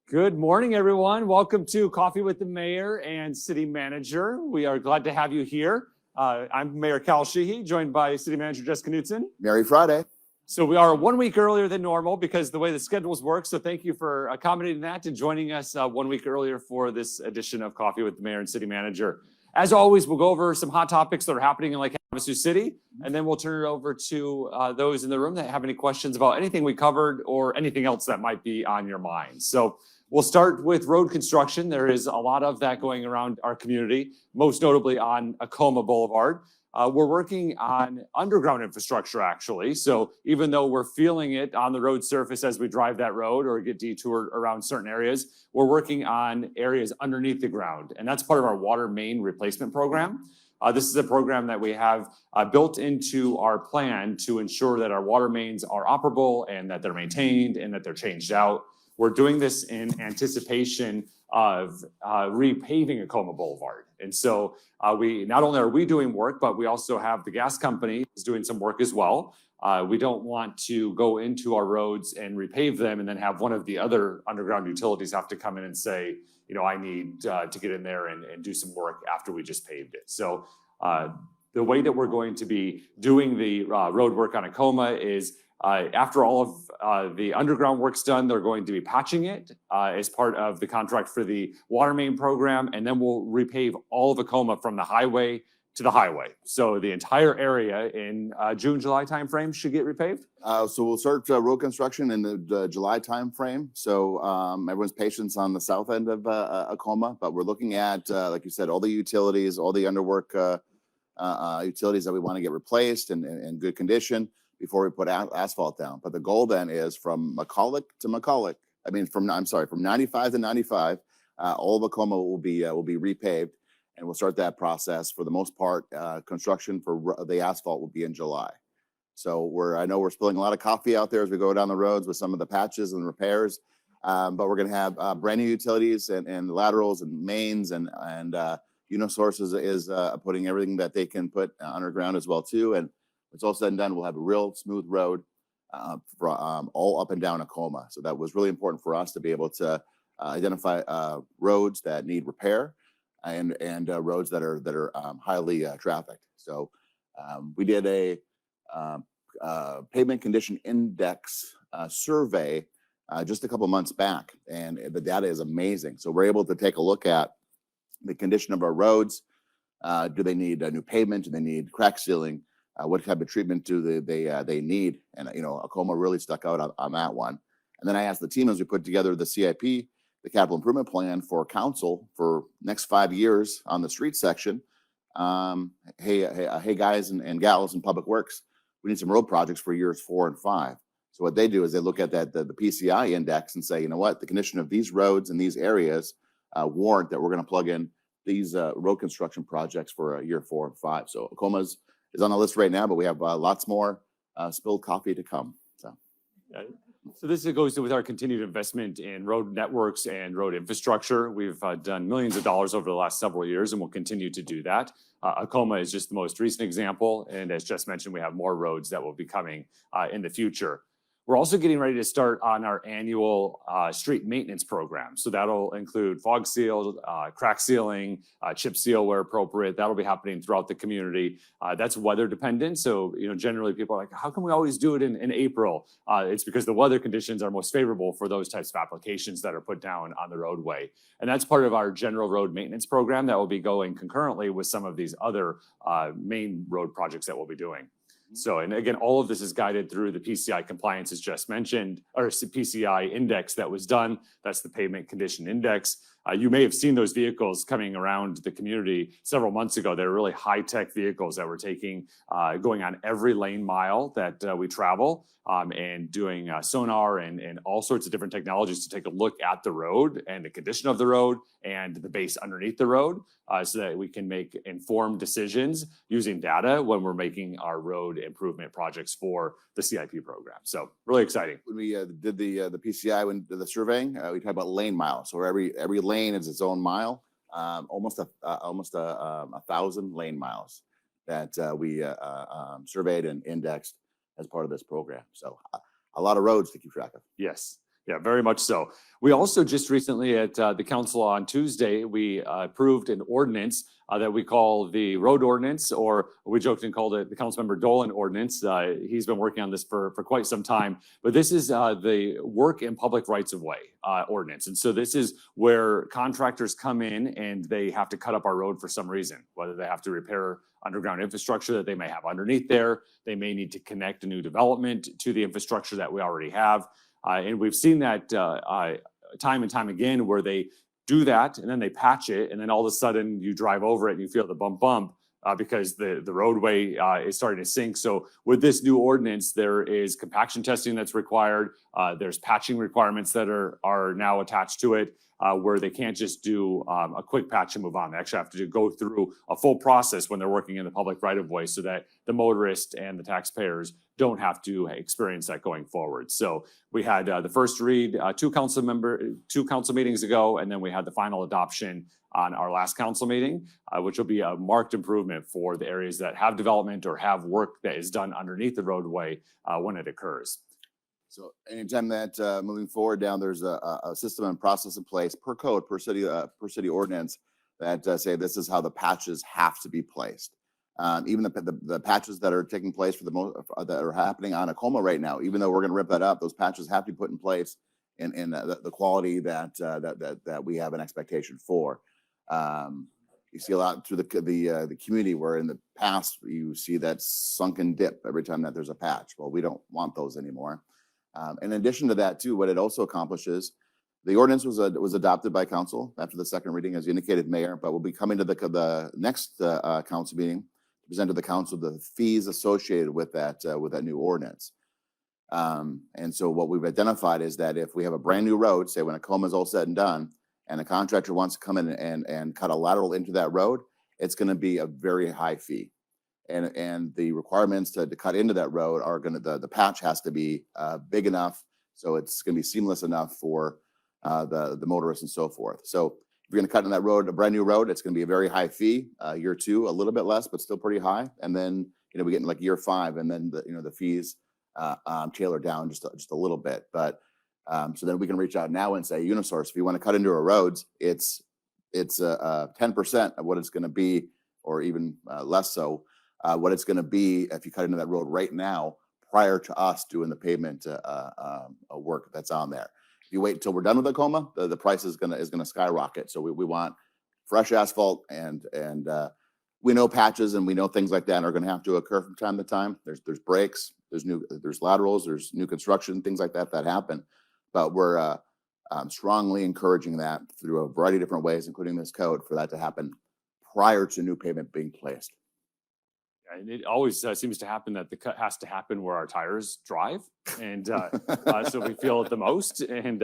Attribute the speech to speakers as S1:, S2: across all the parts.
S1: Good morning, everyone. Welcome to Coffee with the Mayor and City Manager. We are glad to have you here. I'm Mayor Cal Sheehy, joined by City Manager Jessica Knutson.
S2: Merry Friday.
S1: So we are 1 week earlier than normal because the way the schedules work. So thank you for accommodating that and joining us 1 week earlier for this edition of Coffee with the Mayor and City Manager. As always, we'll go over some hot topics that are happening in Lake Havasu City, and then we'll turn it over to those in the room that have any questions about anything we covered or anything else that might be on your mind. So we'll start with road construction. There is a lot of that going around our community, most notably on Acoma Boulevard. We're working on underground infrastructure, actually. So even though we're feeling it on the road surface as we drive that road or get detoured around certain areas, we're working on areas underneath the ground. And that's part of our water main replacement program. This is a program that we have built into our plan to ensure that our water mains are operable and that they're maintained and that they're changed out. We're doing this in anticipation of repaving Acoma Boulevard. And so we not only are we doing work, but we also have the gas company is doing some work as well. We don't want to go into our roads and repave them and then have one of the other underground utilities have to come in and say, you know, I need to get in there and do some work after we just paved it. So the way that we're going to be doing the road work on Acoma is after all of the underground work's done, they're going to be patching it as part of the contract for the water main program, and then we'll repave all of Acoma from the highway to the highway. So the entire area in June, July timeframe should get repaved?
S2: So we'll start road construction in the July timeframe. So everyone's patience on the south end of Acoma, but we're looking at, like you said, all the utilities, all the underwork utilities that we want to get replaced and in good condition before we put asphalt down. But the goal then is from McCulloch to McCulloch. I mean, from 95 to 95, all of Acoma will be repaved, and we'll start that process. For the most part, construction for the asphalt will be in July. So I know we're spilling a lot of coffee out there as we go down the roads with some of the patches and repairs, but we're going to have brand new utilities and laterals and mains and Unisource is putting everything that they can put underground as well too. And it's all said and done, we'll have a real smooth road all up and down Acoma. So that was really important for us to be able to identify roads that need repair and roads that are highly trafficked. So we did a pavement condition index survey just a couple months back, and the data is amazing. So we're able to take a look at the condition of our roads. Do they need a new pavement? Do they need crack sealing? What type of treatment do they need? And Acoma really stuck out on that one. And then I asked the team as we put together the CIP, the capital improvement plan for council for next 5 years on the street section. Hey guys and gals in public works, we need some road projects for years 4 and 5. So what they do is they look at the PCI index and say, you know what, the condition of these roads in these areas warrant that we're going to plug in these road construction projects for year 4 and 5. So Acoma is on the list right now, but we have lots more spilled coffee to come.
S1: So this goes with our continued investment in road networks and road infrastructure. We've done millions of dollars over the last several years, and we'll continue to do that. Acoma is just the most recent example, and as just mentioned, we have more roads that will be coming in the future. We're also getting ready to start on our annual street maintenance program. So that'll include fog seal, crack sealing, chip seal where appropriate. That'll be happening throughout the community. That's weather dependent. So, generally people are like, how can we always do it in April? It's because the weather conditions are most favorable for those types of applications that are put down on the roadway. And that's part of our general road maintenance program that will be going concurrently with some of these other main road projects that we'll be doing. So, and again, all of this is guided through the PCI compliance as just mentioned, or PCI index that was done. That's the pavement condition index. You may have seen those vehicles coming around the community several months ago. They're really high-tech vehicles that we're taking, going on every lane mile that we travel, and doing sonar and all sorts of different technologies to take a look at the road and the condition of the road and the base underneath the road, so that we can make informed decisions using data when we're making our road improvement projects for the CIP program. So really exciting.
S2: When we did the PCI, when the surveying, we talked about lane miles. So every lane is its own mile, almost a 1,000 lane miles that we surveyed and indexed as part of this program. So a lot of roads to keep track of.
S1: Yes. Yeah, very much so. We also just recently at the council on Tuesday, we approved an ordinance that we call the road ordinance, or we joked and called it the Councilmember Dolan ordinance. He's been working on this for quite some time, but this is the work in public rights of way ordinance. And so this is where contractors come in and they have to cut up our road for some reason, whether they have to repair underground infrastructure that they may have underneath there. They may need to connect a new development to the infrastructure that we already have. And we've seen that time and time again where they do that and then they patch it and then all of a sudden you drive over it and you feel the bump because the roadway is starting to sink. So with this new ordinance, there is compaction testing that's required. There's patching requirements that are now attached to it. Where they can't just do a quick patch and move on. They actually have to go through a full process when they're working in the public right of way so that the motorist and the taxpayers don't have to experience that going forward. So we had the first read two council meetings ago, and then we had the final adoption on our last council meeting, which will be a marked improvement for the areas that have development or have work that is done underneath the roadway when it occurs.
S2: So anytime that moving forward down, there's a system and process in place per code, per city ordinance that say this is how the patches have to be placed. Even the patches that are taking place for the most that are happening on Acoma right now, even though we're going to rip that up, those patches have to be put in place in the quality that we have an expectation for. You see a lot through the community where in the past you see that sunken dip every time that there's a patch. Well, we don't want those anymore. In addition to that, too, what it also accomplishes, the ordinance was adopted by council after the second reading, as you indicated, Mayor, but we'll be coming to the next council meeting to present to the council the fees associated with that new ordinance. And so what we've identified is that if we have a brand new road, say when Acoma is all said and done, and a contractor wants to come in and cut a lateral into that road, it's going to be a very high fee. And the requirements to cut into that road are going to, the patch has to be big enough. So it's going to be seamless enough for the motorists and so forth. So if you're going to cut in that road, a brand new road, it's going to be a very high fee. Year two, a little bit less, but still pretty high. And then, we get in like year five and then the fees tailor down just a little bit. But so then we can reach out now and say, Unisource, if you want to cut into our roads, it's 10% of what it's going to be, or even less so. What it's going to be if you cut into that road right now prior to us doing the pavement work that's on there. If you wait until we're done with Acoma, the price is going to skyrocket. So we want fresh asphalt, and we know patches and we know things like that are going to have to occur from time to time. There's breaks, there's laterals, there's new construction, things like that happen. But we're strongly encouraging that through a variety of different ways, including this code, for that to happen prior to new pavement being placed.
S1: And it always seems to happen that the cut has to happen where our tires drive. And so we feel it the most. And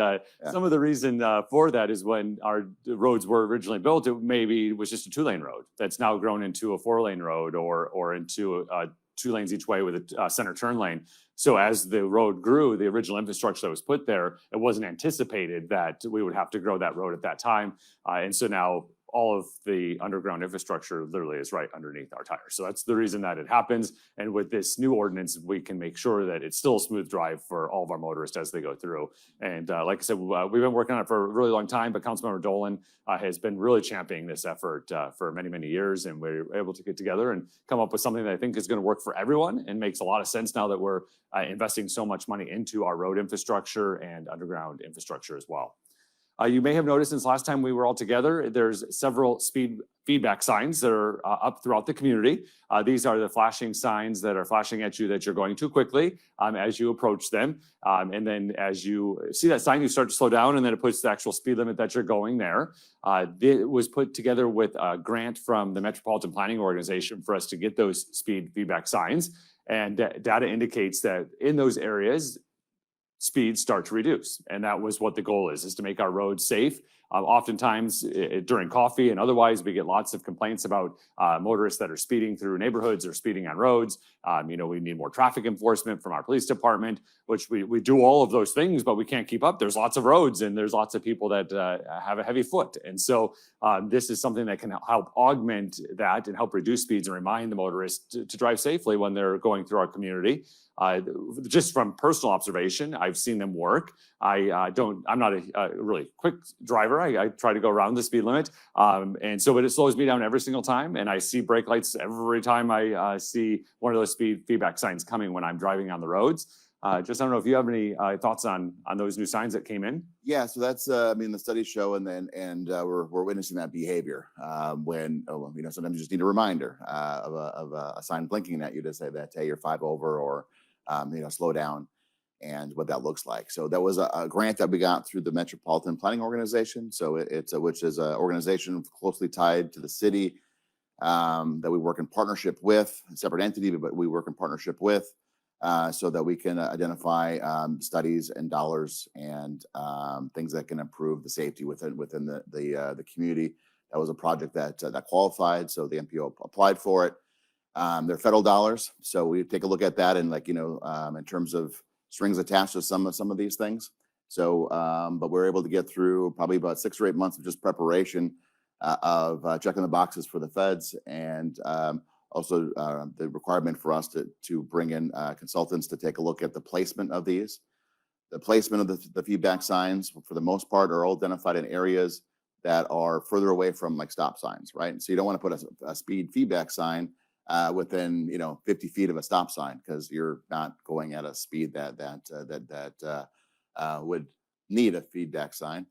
S1: some of the reason for that is when our roads were originally built, it maybe was just a 2-lane road that's now grown into a 4-lane road or into 2 lanes each way with a center turn lane. So as the road grew, the original infrastructure that was put there, it wasn't anticipated that we would have to grow that road at that time. And so now all of the underground infrastructure literally is right underneath our tires. So that's the reason that it happens. And with this new ordinance, we can make sure that it's still a smooth drive for all of our motorists as they go through. And like I said, we've been working on it for a really long time, but Councilmember Dolan has been really championing this effort for many, many years. And we're able to get together and come up with something that I think is going to work for everyone and makes a lot of sense now that we're investing so much money into our road infrastructure and underground infrastructure as well. You may have noticed since last time we were all together, there's several speed feedback signs that are up throughout the community. These are the flashing signs that are flashing at you that you're going too quickly as you approach them. And then as you see that sign, you start to slow down, and then it puts the actual speed limit that you're going there. It was put together with a grant from the Metropolitan Planning Organization for us to get those speed feedback signs. And data indicates that in those areas, speeds start to reduce. And that was what the goal is to make our roads safe. Oftentimes during coffee and otherwise, we get lots of complaints about motorists that are speeding through neighborhoods or speeding on roads. We need more traffic enforcement from our police department, which we do all of those things, but we can't keep up. There's lots of roads and there's lots of people that have a heavy foot. And so this is something that can help augment that and help reduce speeds and remind the motorists to drive safely when they're going through our community. Just from personal observation, I've seen them work. I'm not a really quick driver. I try to go around the speed limit. But it slows me down every single time. And I see brake lights every time I see one of those speed feedback signs coming when I'm driving on the roads. Just I don't know if you have any thoughts on those new signs that came in.
S2: Yeah, so that's I mean the studies show, and we're witnessing that behavior when sometimes you just need a reminder of a sign blinking at you to say that hey, you're 5 over, or slow down, and what that looks like. So that was a grant that we got through the Metropolitan Planning Organization. So which is an organization closely tied to the city that we work in partnership with, a separate entity, but we work in partnership with. So that we can identify studies and dollars and things that can improve the safety within the community. That was a project that qualified, so the MPO applied for it. They're federal dollars, so we take a look at that, and in terms of strings attached to some of these things. So, but we're able to get through probably about 6 or 8 months of just preparation of checking the boxes for the feds, and also the requirement for us to bring in consultants to take a look at the placement of these. The placement of the feedback signs, for the most part, are all identified in areas that are further away from like stop signs, right? So you don't want to put a speed feedback sign within 50 feet of a stop sign, because you're not going at a speed that would need a feedback sign.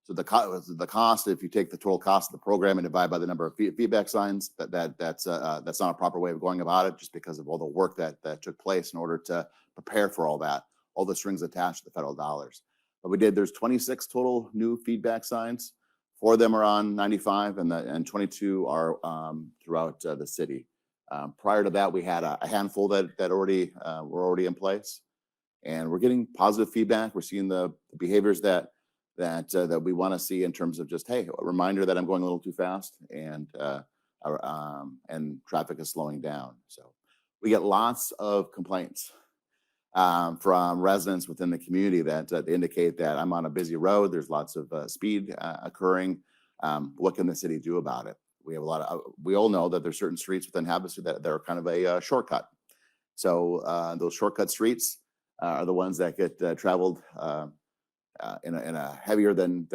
S2: So the cost, if you take the total cost of the program and divide by the number of feedback signs, that's not a proper way of going about it, just because of all the work that took place in order to prepare for all that, all the strings attached to the federal dollars. But there's 26 total new feedback signs. 4 of them are on 95, and 22 are throughout the city. Prior to that, we had a handful that were already in place, and we're getting positive feedback. We're seeing the behaviors that we want to see, in terms of just, hey, a reminder that I'm going a little too fast, and traffic is slowing down. So we get lots of complaints from residents within the community that indicate that I'm on a busy road. There's lots of speed occurring. What can the city do about it? We have we all know that there's certain streets within Havasu that are kind of a shortcut. So those shortcut streets are the ones that get traveled in a heavier than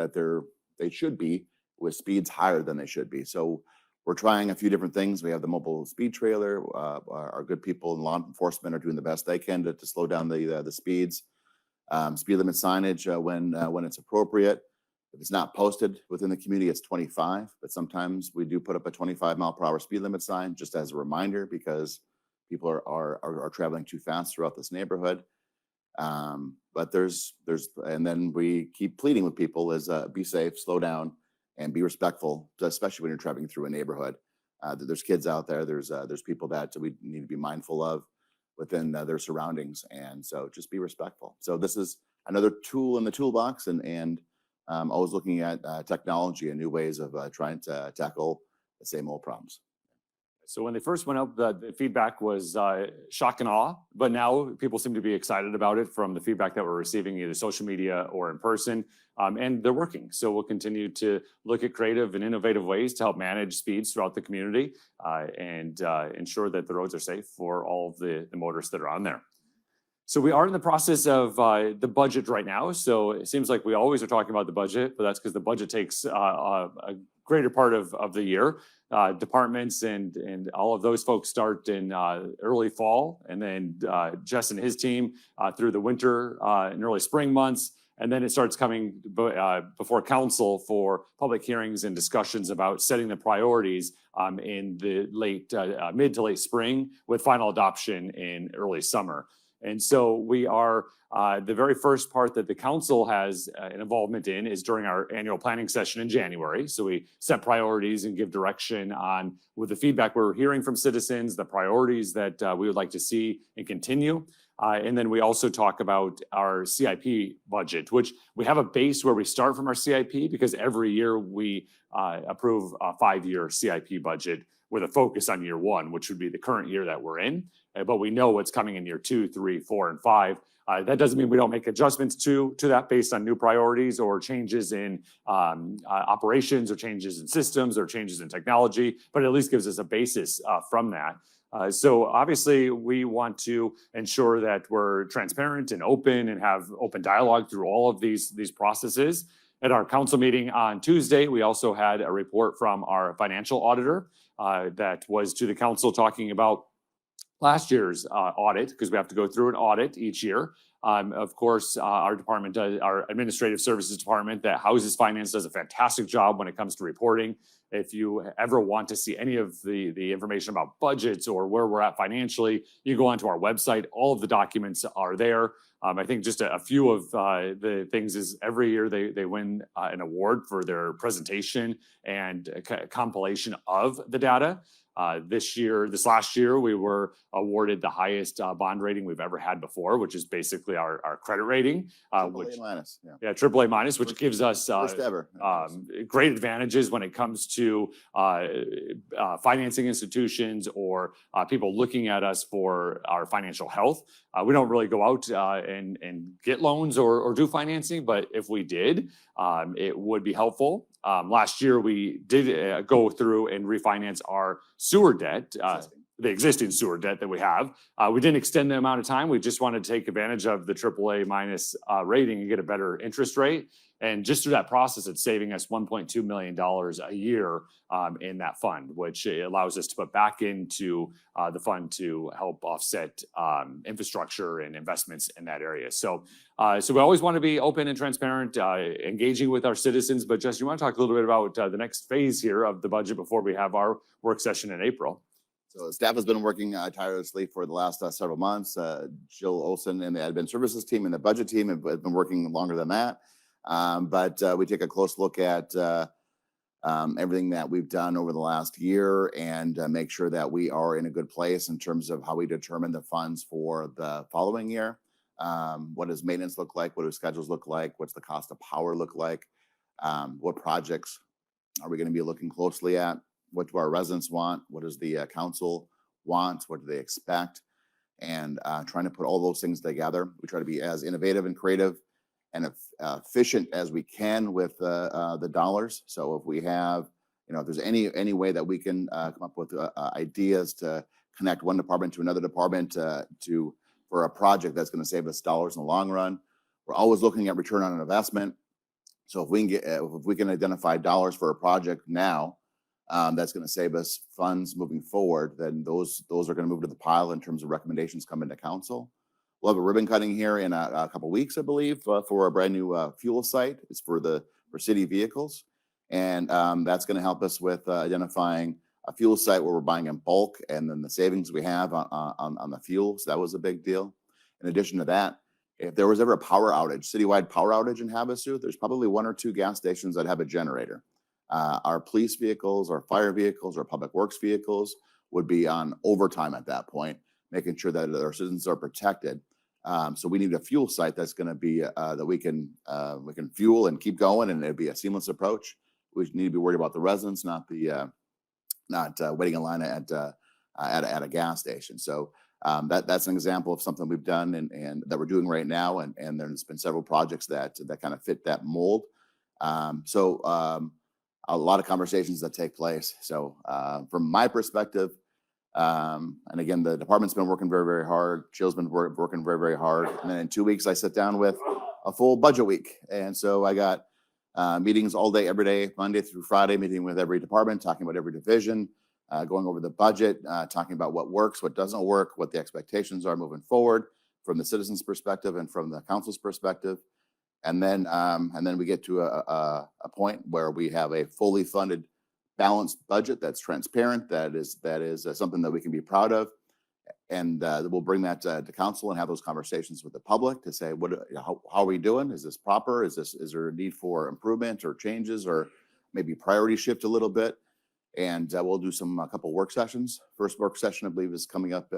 S2: they should be, with speeds higher than they should be. So we're trying a few different things. We have the mobile speed trailer. Our good people in law enforcement are doing the best they can to slow down the speeds. Speed limit signage when it's appropriate. If it's not posted within the community, it's 25. But sometimes we do put up a 25-mile-per-hour speed limit sign, just as a reminder, because people are traveling too fast throughout this neighborhood. But and then we keep pleading with people is be safe, slow down, and be respectful, especially when you're traveling through a neighborhood. There's kids out there. There's people that we need to be mindful of within their surroundings, and so just be respectful. So this is another tool in the toolbox, and always looking at technology and new ways of trying to tackle the same old problems.
S1: So when they first went up, the feedback was shock and awe, but now people seem to be excited about it from the feedback that we're receiving, either social media or in person, and they're working. So we'll continue to look at creative and innovative ways to help manage speeds throughout the community and ensure that the roads are safe for all of the motorists that are on there. So we are in the process of the budget right now. So it seems like we always are talking about the budget, but that's because the budget takes a greater part of the year. Departments and all of those folks start in early fall, and then Jess and his team through the winter and early spring months. And then it starts coming before council for public hearings and discussions about setting the priorities in the mid to late spring, with final adoption in early summer. And so we are, the very first part that the council has an involvement in is during our annual planning session in January. So we set priorities and give direction on, with the feedback we're hearing from citizens, the priorities that we would like to see and continue. And then we also talk about our CIP budget, which we have a base where we start from our CIP, because every year we approve a 5-year CIP budget with a focus on year 1, which would be the current year that we're in. But we know what's coming in year 2, 3, 4, and 5. That doesn't mean we don't make adjustments to that based on new priorities or changes in operations or changes in systems or changes in technology, but it at least gives us a basis from that. So obviously, we want to ensure that we're transparent and open and have open dialogue through all of these processes. At our council meeting on Tuesday, we also had a report from our financial auditor that was to the council talking about last year's audit, because we have to go through an audit each year. Of course, our department does, our administrative services department that houses finance does a fantastic job when it comes to reporting. If you ever want to see any of the information about budgets or where we're at financially, you go onto our website. All of the documents are there. I think just a few of the things is every year they win an award for their presentation and compilation of the data. This last year, we were awarded the highest bond rating we've ever had before, which is basically our credit rating, which
S2: AAA minus, yeah.
S1: AAA minus, which gives us
S2: First ever.
S1: great advantages when it comes to financing institutions or people looking at us for our financial health. We don't really go out and get loans or do financing, but if we did, it would be helpful. Last year, we did go through and refinance our sewer debt, the existing sewer debt that we have. We didn't extend the amount of time. We just wanted to take advantage of the AAA minus rating and get a better interest rate. And just through that process, it's saving us $1.2 million a year in that fund, which allows us to put back into the fund to help offset infrastructure and investments in that area. So we always want to be open and transparent, engaging with our citizens. But Jess, you want to talk a little bit about the next phase here of the budget before we have our work session in April?
S2: So staff has been working tirelessly for the last several months. Jill Olson and the admin services team and the budget team have been working longer than that. But we take a close look at everything that we've done over the last year and make sure that we are in a good place in terms of how we determine the funds for the following year. What does maintenance look like? What do schedules look like? What's the cost of power look like? What projects are we going to be looking closely at? What do our residents want? What does the council want? What do they expect? And trying to put all those things together. We try to be as innovative and creative and efficient as we can with the dollars. So if we have, if there's any way that we can come up with ideas to connect one department to another department for a project that's going to save us dollars in the long run, we're always looking at return on an investment. So if we can identify dollars for a project now, that's going to save us funds moving forward, then those are going to move to the pile in terms of recommendations coming to council. We'll have a ribbon cutting here in a couple of weeks, I believe, for a brand new fuel site. It's for city vehicles. And that's going to help us with identifying a fuel site where we're buying in bulk and then the savings we have on the fuel. So that was a big deal. In addition to that, if there was ever a power outage, citywide power outage in Havasu, there's probably 1 or 2 gas stations that have a generator. Our police vehicles, our fire vehicles, our public works vehicles would be on overtime at that point, making sure that our citizens are protected. So we need a fuel site that's going to be that we can fuel and keep going, and it'd be a seamless approach. We need to be worried about the residents, not waiting in line at a gas station. So that's an example of something we've done and that we're doing right now, and there's been several projects that kind of fit that mold. A lot of conversations that take place. So from my perspective, and again, the department's been working very, very hard. Jill's been working very, very hard. And then in 2 weeks, I sit down with a full budget week. And so I got meetings all day, every day, Monday through Friday, meeting with every department, talking about every division, going over the budget, talking about what works, what doesn't work, what the expectations are moving forward from the citizens' perspective and from the council's perspective. And then we get to a point where we have a fully funded, balanced budget that's transparent, that is something that we can be proud of, and we'll bring that to council and have those conversations with the public to say, how are we doing? Is this proper? Is there a need for improvement or changes or maybe priority shift a little bit? And we'll do a couple work sessions. First work session, I believe, is coming up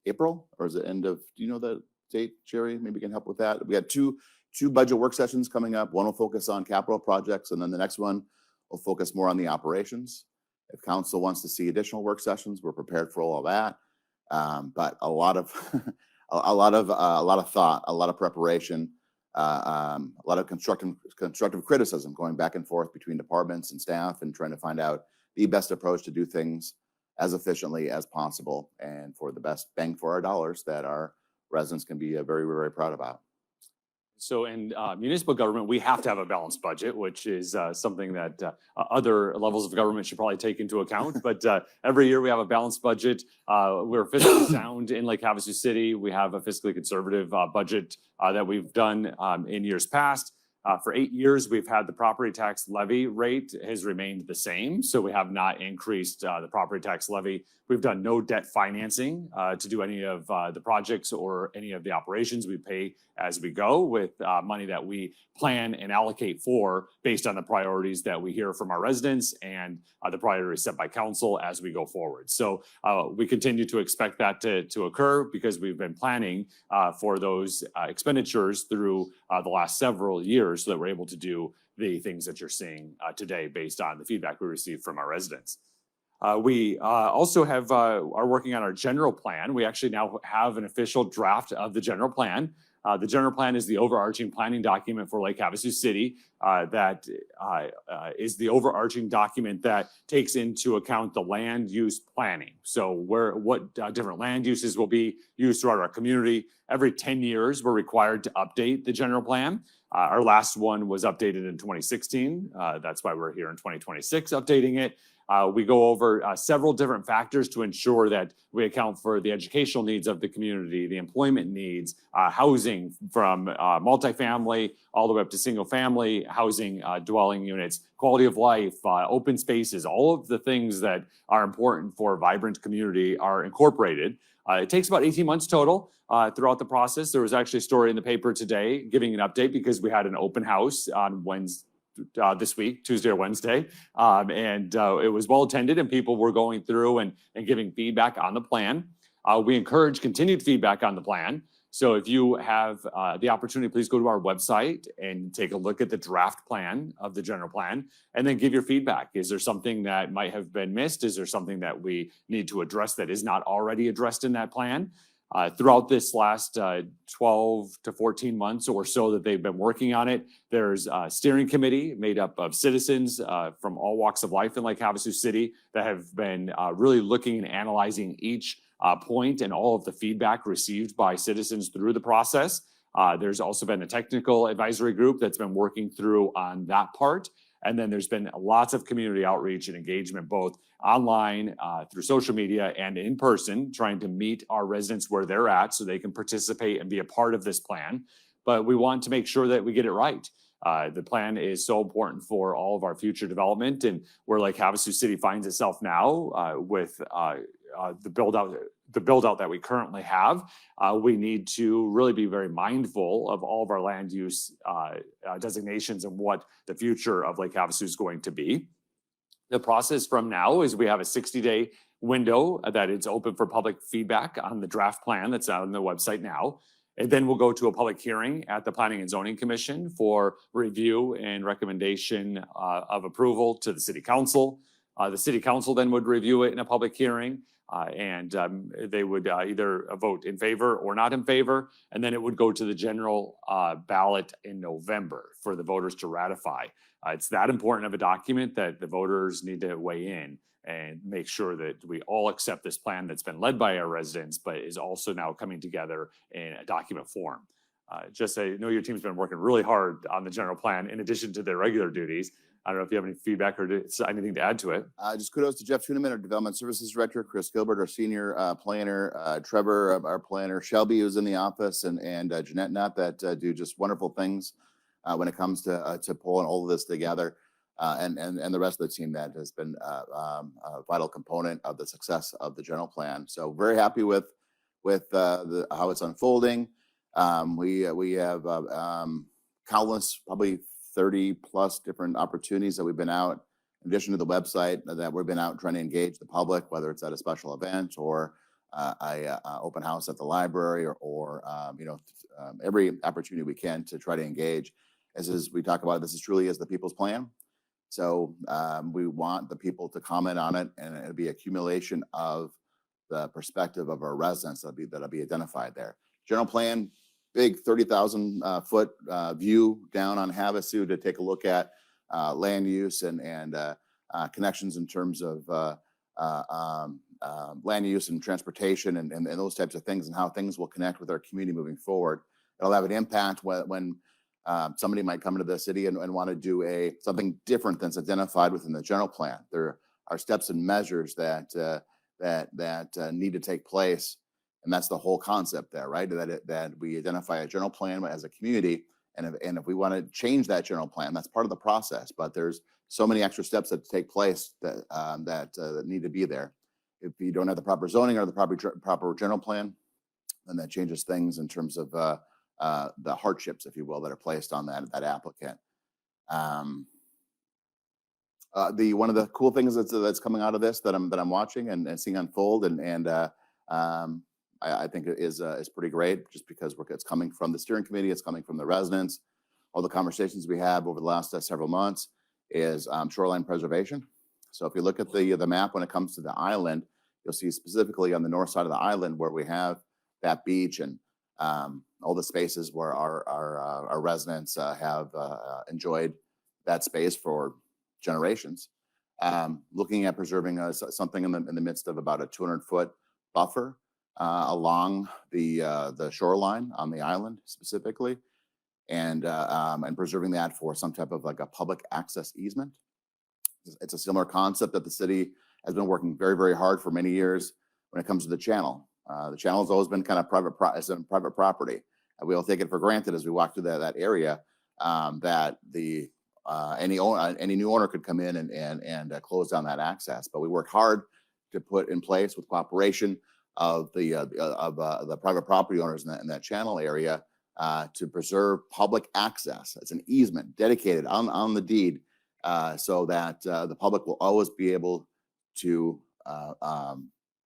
S2: April, or is it end of? Do you know the date, Jerry? Maybe you can help with that. We got two budget work sessions coming up. One will focus on capital projects, and then the next one will focus more on the operations. If council wants to see additional work sessions, we're prepared for all of that. But a lot of a lot of thought, a lot of preparation, a lot of constructive criticism going back and forth between departments and staff, and trying to find out the best approach to do things as efficiently as possible and for the best bang for our dollars that our residents can be very, very proud about.
S1: So in municipal government, we have to have a balanced budget, which is something that other levels of government should probably take into account. But every year we have a balanced budget. We're fiscally sound in Lake Havasu City. We have a fiscally conservative budget that we've done in years past. For 8 years, we've had the property tax levy rate has remained the same. So we have not increased the property tax levy. We've done no debt financing to do any of the projects or any of the operations. We pay as we go with money that we plan and allocate for based on the priorities that we hear from our residents and the priorities set by council as we go forward. So we continue to expect that to occur because we've been planning for those expenditures through the last several years so that we're able to do the things that you're seeing today based on the feedback we received from our residents. We also are working on our general plan. We actually now have an official draft of the general plan. The general plan is the overarching planning document for Lake Havasu City. That is the overarching document that takes into account the land use planning. So what different land uses will be used throughout our community. Every 10 years, we're required to update the general plan. Our last one was updated in 2016. That's why we're here in 2026 updating it. We go over several different factors to ensure that we account for the educational needs of the community, the employment needs, housing from multifamily all the way up to single family housing dwelling units, quality of life, open spaces, all of the things that are important for a vibrant community are incorporated. It takes about 18 months total throughout the process. There was actually a story in the paper today giving an update because we had an open house on Wednesday. This week, Tuesday or Wednesday. And it was well attended and people were going through and giving feedback on the plan. We encourage continued feedback on the plan. So if you have the opportunity, please go to our website and take a look at the draft plan of the general plan and then give your feedback. Is there something that might have been missed? Is there something that we need to address that is not already addressed in that plan? Throughout this last 12 to 14 months or so that they've been working on it, there's a steering committee made up of citizens from all walks of life in Lake Havasu City that have been really looking and analyzing each point and all of the feedback received by citizens through the process. There's also been a technical advisory group that's been working through on that part. And then there's been lots of community outreach and engagement, both online, through social media and in person, trying to meet our residents where they're at so they can participate and be a part of this plan. But we want to make sure that we get it right. The plan is so important for all of our future development and where Lake Havasu City finds itself now with the build out that we currently have. We need to really be very mindful of all of our land use designations and what the future of Lake Havasu is going to be. The process from now is we have a 60-day window that it's open for public feedback on the draft plan that's out on the website now. And then we'll go to a public hearing at the Planning and Zoning Commission for review and recommendation of approval to the City Council. The City Council then would review it in a public hearing and they would either vote in favor or not in favor. And then it would go to the general ballot in November for the voters to ratify. It's that important of a document that the voters need to weigh in and make sure that we all accept this plan that's been led by our residents, but is also now coming together in a document form. Just I know your team's been working really hard on the general plan in addition to their regular duties. I don't know if you have any feedback or anything to add to it.
S2: Just kudos to Jeff Tuneman, our Development Services Director, Chris Gilbert, our Senior Planner, Trevor, our Planner, Shelby, who's in the office, and Jeanette Nutt that do just wonderful things when it comes to pulling all of this together, and the rest of the team that has been a vital component of the success of the general plan. So very happy with how it's unfolding. We have countless, probably 30 plus different opportunities that we've been out, in addition to the website, that we've been out trying to engage the public, whether it's at a special event or a open house at the library or every opportunity we can to try to engage. As we talk about, this is truly is the people's plan. So we want the people to comment on it, and it'll be accumulation of the perspective of our residents that'll be identified there. General plan, big 30,000 foot view down on Havasu to take a look at land use and connections in terms of land use and transportation and those types of things and how things will connect with our community moving forward. It'll have an impact when somebody might come into the city and want to do something different than's identified within the general plan. There are steps and measures that need to take place, and that's the whole concept there, right? That we identify a general plan as a community, and if we want to change that general plan, that's part of the process. But there's so many extra steps that take place that need to be there. If you don't have the proper zoning or the proper general plan, then that changes things in terms of the hardships, if you will, that are placed on that applicant. One of the cool things that's coming out of this that I'm watching and seeing unfold and I think is pretty great, just because it's coming from the steering committee, it's coming from the residents. All the conversations we have over the last several months is shoreline preservation. So if you look at the map when it comes to the island, you'll see specifically on the north side of the island where we have that beach and all the spaces where our residents have enjoyed that space for generations. Looking at preserving something in the midst of about a 200-foot buffer along the shoreline on the island specifically, and preserving that for some type of like a public access easement. It's a similar concept that the city has been working very, very hard for many years when it comes to the channel. The channel has always been kind of private property. And we all take it for granted as we walk through that area that any new owner could come in and close down that access. But we worked hard to put in place, with cooperation of the private property owners in that channel area, to preserve public access. It's an easement dedicated on the deed, so that the public will always be able to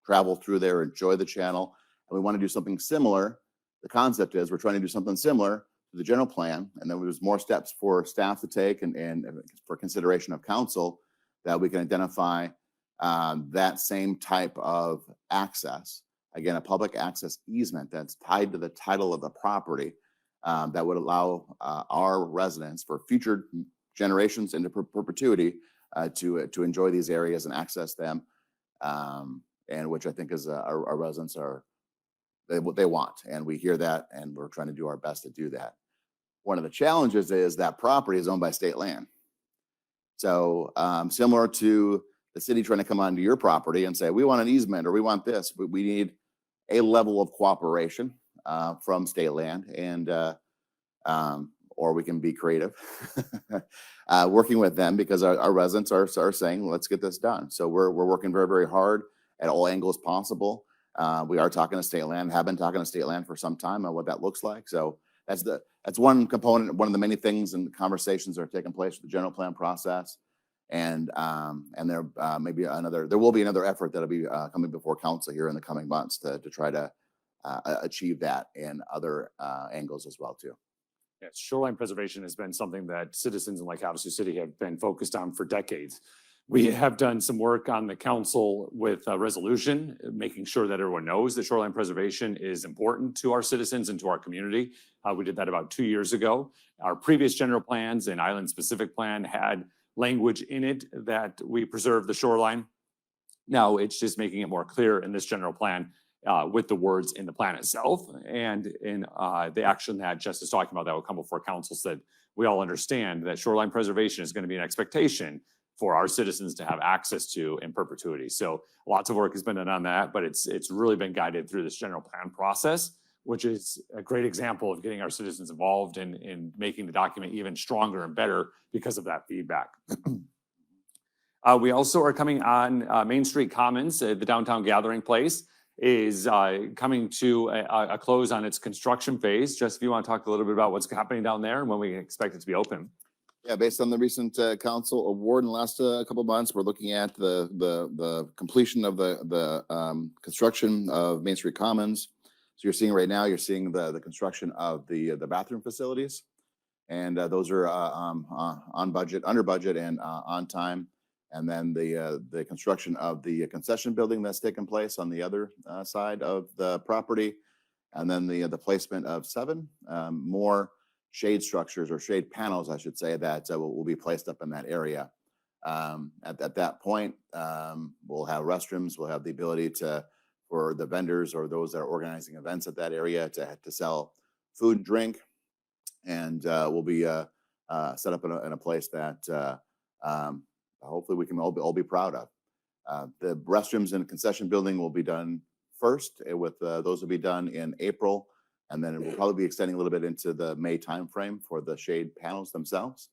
S2: travel through there, enjoy the channel. And we want to do something similar. The concept is we're trying to do something similar to the general plan, and then there's more steps for staff to take and for consideration of council, that we can identify that same type of access. Again, a public access easement that's tied to the title of the property, that would allow our residents for future generations into perpetuity to enjoy these areas and access them, and which I think is our residents what they want, and we hear that, and we're trying to do our best to do that. One of the challenges is that property is owned by state land. So similar to the city trying to come onto your property and say, we want an easement or we want this, we need a level of cooperation from state land, and or we can be creative working with them, because our residents are saying, let's get this done. So we're working very, very hard at all angles possible. We are talking to state land, have been talking to state land for some time on what that looks like. So that's one component, one of the many things and conversations that are taking place with the general plan process. And there will be another effort that'll be coming before council here in the coming months to try to achieve that in other angles as well too.
S1: Yes, shoreline preservation has been something that citizens in Lake Havasu City have been focused on for decades. We have done some work on the council with a resolution, making sure that everyone knows that shoreline preservation is important to our citizens and to our community. We did that about 2 years ago. Our previous general plans and island-specific plan had language in it that we preserve the shoreline. Now it's just making it more clear in this general plan with the words in the plan itself, and in the action that Jess is talking about that will come before council, so that we all understand that shoreline preservation is going to be an expectation for our citizens to have access to in perpetuity. So lots of work has been done on that, but it's really been guided through this general plan process, which is a great example of getting our citizens involved in making the document even stronger and better because of that feedback. We also are coming on Main Street Commons, the downtown gathering place is coming to a close on its construction phase. Jess, if you want to talk a little bit about what's happening down there and when we expect it to be open.
S2: Yeah, based on the recent council award in the last couple of months, we're looking at the completion of the construction of Main Street Commons. So you're seeing right now, the construction of the bathroom facilities, and those are on budget, under budget, and on time. And then the construction of the concession building that's taken place on the other side of the property, and then the placement of 7 more shade structures, or shade panels, I should say, that will be placed up in that area. At that point, we'll have restrooms, we'll have the ability for the vendors or those that are organizing events at that area to sell food and drink. And we'll be set up in a place that hopefully we can all be proud of. The restrooms and concession building will be done first, with those will be done in April, and then it will probably be extending a little bit into the May timeframe for the shade panels themselves.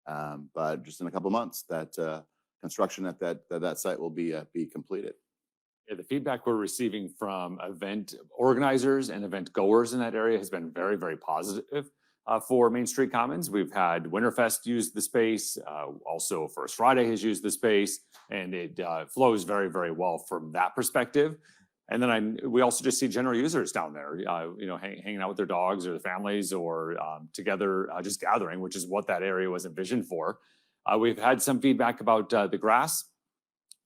S2: But just in a couple months, that construction at that site will be completed.
S1: Yeah, the feedback we're receiving from event organizers and event goers in that area has been very, very positive for Main Street Commons. We've had Winterfest use the space, also First Friday has used the space, and it flows very, very well from that perspective. And then we also just see general users down there, hanging out with their dogs or their families, or together just gathering, which is what that area was envisioned for. We've had some feedback about the grass.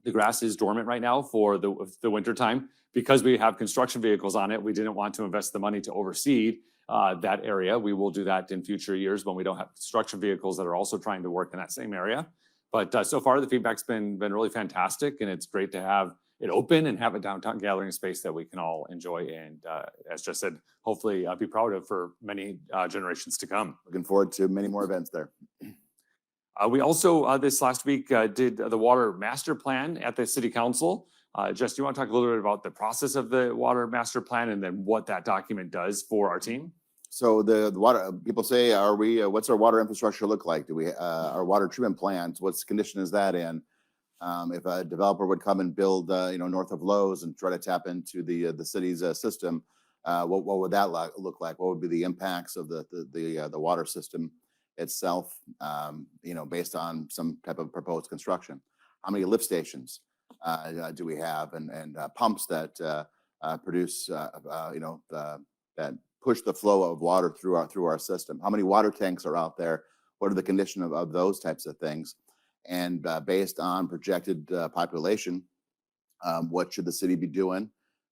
S1: The grass is dormant right now for the winter time because we have construction vehicles on it. We didn't want to invest the money to overseed that area. We will do that in future years when we don't have construction vehicles that are also trying to work in that same area. But so far the feedback's been really fantastic, and it's great to have it open and have a downtown gathering space that we can all enjoy. And as just said, hopefully be proud of for many generations to come.
S2: Looking forward to many more events there.
S1: We also, this last week, did the water master plan at the city council. Jess, do you want to talk a little bit about the process of the water master plan and then what that document does for our team?
S2: So the water, people say, what's our water infrastructure look like? Do we, our water treatment plants, what's condition is that in? If a developer would come and build, north of Lowe's and try to tap into the city's system, what would that look like? What would be the impacts of the water system itself, based on some type of proposed construction? How many lift stations do we have, and pumps that produce, that push the flow of water through our system? How many water tanks are out there? What are the condition of those types of things? And based on projected population, what should the city be doing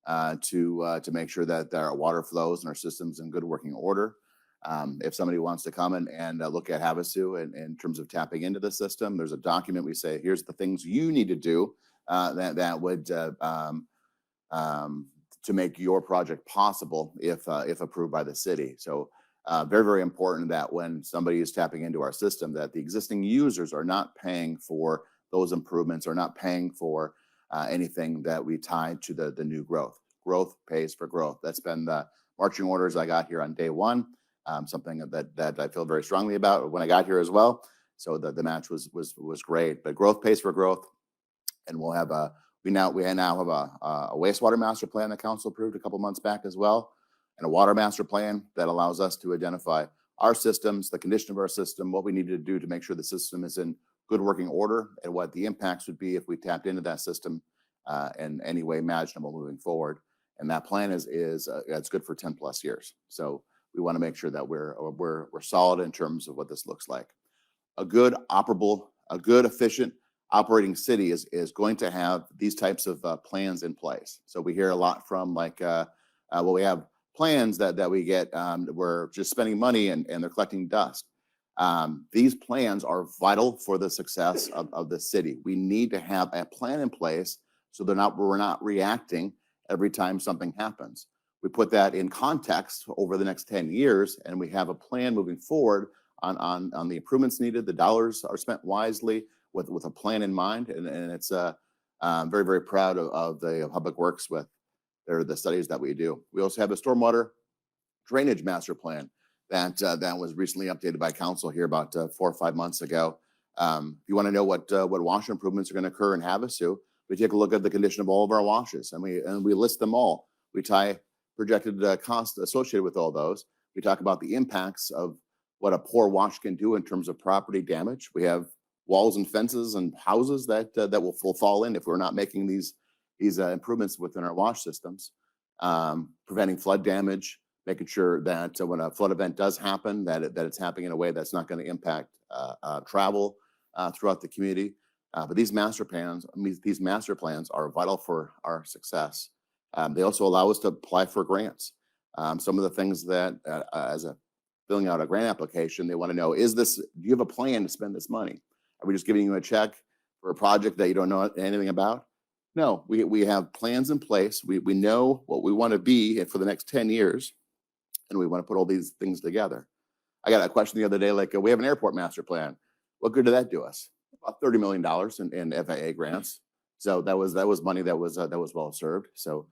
S2: to make sure that our water flows and our systems in good working order? If somebody wants to come and look at Havasu in terms of tapping into the system, there's a document we say, here's the things you need to do that would to make your project possible if approved by the city. So very, very important that when somebody is tapping into our system, that the existing users are not paying for those improvements, or not paying for anything that we tie to the new growth. Growth pays for growth. That's been the marching orders I got here on day one. Something that I feel very strongly about when I got here as well. So the match was great. But growth pays for growth, and we'll have we now have a wastewater master plan that council approved a couple months back as well, and a water master plan that allows us to identify our systems, the condition of our system, what we need to do to make sure the system is in good working order, and what the impacts would be if we tapped into that system in any way imaginable moving forward. And that plan is it's good for 10 plus years. So we want to make sure that we're solid in terms of what this looks like. A good operable, a good efficient operating city is going to have these types of plans in place. So we hear a lot from we have plans that we get, we're just spending money and they're collecting dust. These plans are vital for the success of the city. We need to have a plan in place so we're not reacting every time something happens. We put that in context over the next 10 years, and we have a plan moving forward on the improvements needed. The dollars are spent wisely with a plan in mind, and it's very, very proud of the Public Works with the studies that we do. We also have a stormwater drainage master plan that was recently updated by council here about 4 or 5 months ago. If you want to know what wash improvements are going to occur in Havasu, we take a look at the condition of all of our washes, and we list them all. We tie projected cost associated with all those. We talk about the impacts of what a poor wash can do in terms of property damage. We have walls and fences and houses that will fall in if we're not making these improvements within our wash systems, preventing flood damage, making sure that when a flood event does happen, that it's happening in a way that's not going to impact travel throughout the community. But these master plans are vital for our success. They also allow us to apply for grants. Some of the things that, filling out a grant application, they want to know, do you have a plan to spend this money? Are we just giving you a check for a project that you don't know anything about? No, we have plans in place. We know what we want to be for the next 10 years, and we want to put all these things together. I got a question the other day, like, we have an airport master plan. What good did that do us? About $30 million in FAA grants. So that was money that was well served. So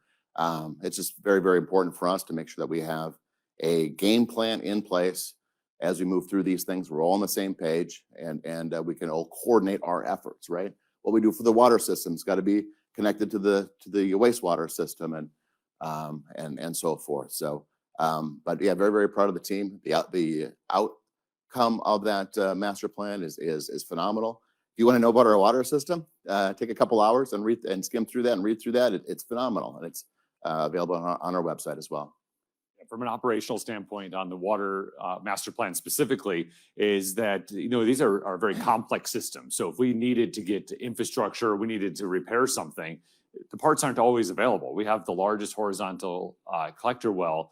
S2: it's just very, very important for us to make sure that we have a game plan in place as we move through these things. We're all on the same page, and we can all coordinate our efforts, right? What we do for the water system's got to be connected to the wastewater system and so forth. So, but yeah, very, very proud of the team. The outcome of that master plan is phenomenal. If you want to know about our water system, take a couple hours and read and skim through that and read through that. It's phenomenal, and it's available on our website as well.
S1: From an operational standpoint on the water master plan specifically, is that, these are very complex systems. So if we needed to get to infrastructure, we needed to repair something, the parts aren't always available. We have the largest horizontal collector well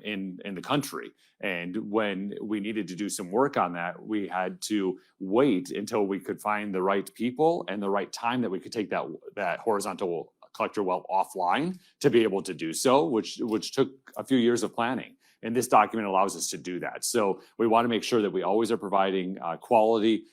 S1: in the country. And when we needed to do some work on that, we had to wait until we could find the right people and the right time that we could take that horizontal collector well offline to be able to do so, which took a few years of planning. And this document allows us to do that. So we want to make sure that we always are providing quality,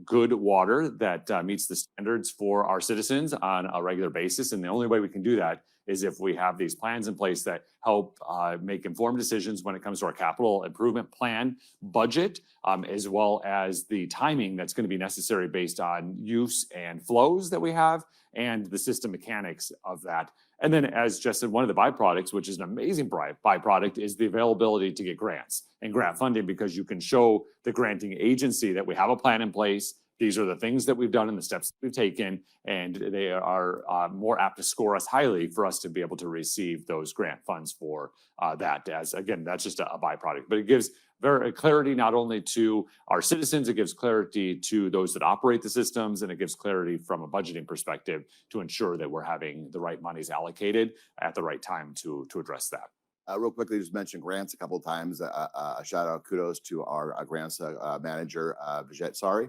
S1: good water that meets the standards for our citizens on a regular basis. And the only way we can do that is if we have these plans in place that help make informed decisions when it comes to our capital improvement plan budget, as well as the timing that's going to be necessary based on use and flows that we have and the system mechanics of that. And then, as Jess said, one of the byproducts, which is an amazing byproduct, is the availability to get grants and grant funding, because you can show the granting agency that we have a plan in place. These are the things that we've done and the steps we've taken, and they are more apt to score us highly for us to be able to receive those grant funds for that. As again, that's just a byproduct, but it gives very clarity not only to our citizens, it gives clarity to those that operate the systems, and it gives clarity from a budgeting perspective to ensure that we're having the right monies allocated at the right time to address that.
S2: Real quickly, just mention grants a couple of times. A shout out, kudos to our grants manager, Vijay Sari.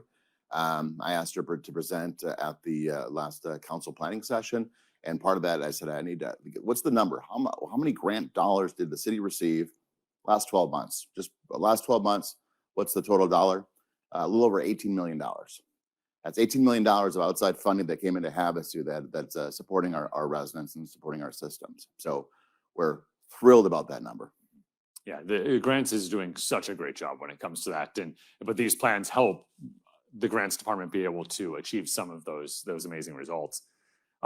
S2: I asked her to present at the last council planning session. And part of that, I said, I need to, what's the number? How many grant dollars did the city receive last 12 months? Just the last 12 months, what's the total dollar? A little over $18 million. That's $18 million of outside funding that came into Havasu that's supporting our residents and supporting our systems. So we're thrilled about that number.
S1: Yeah, the grants is doing such a great job when it comes to that. But these plans help the grants department be able to achieve some of those amazing results.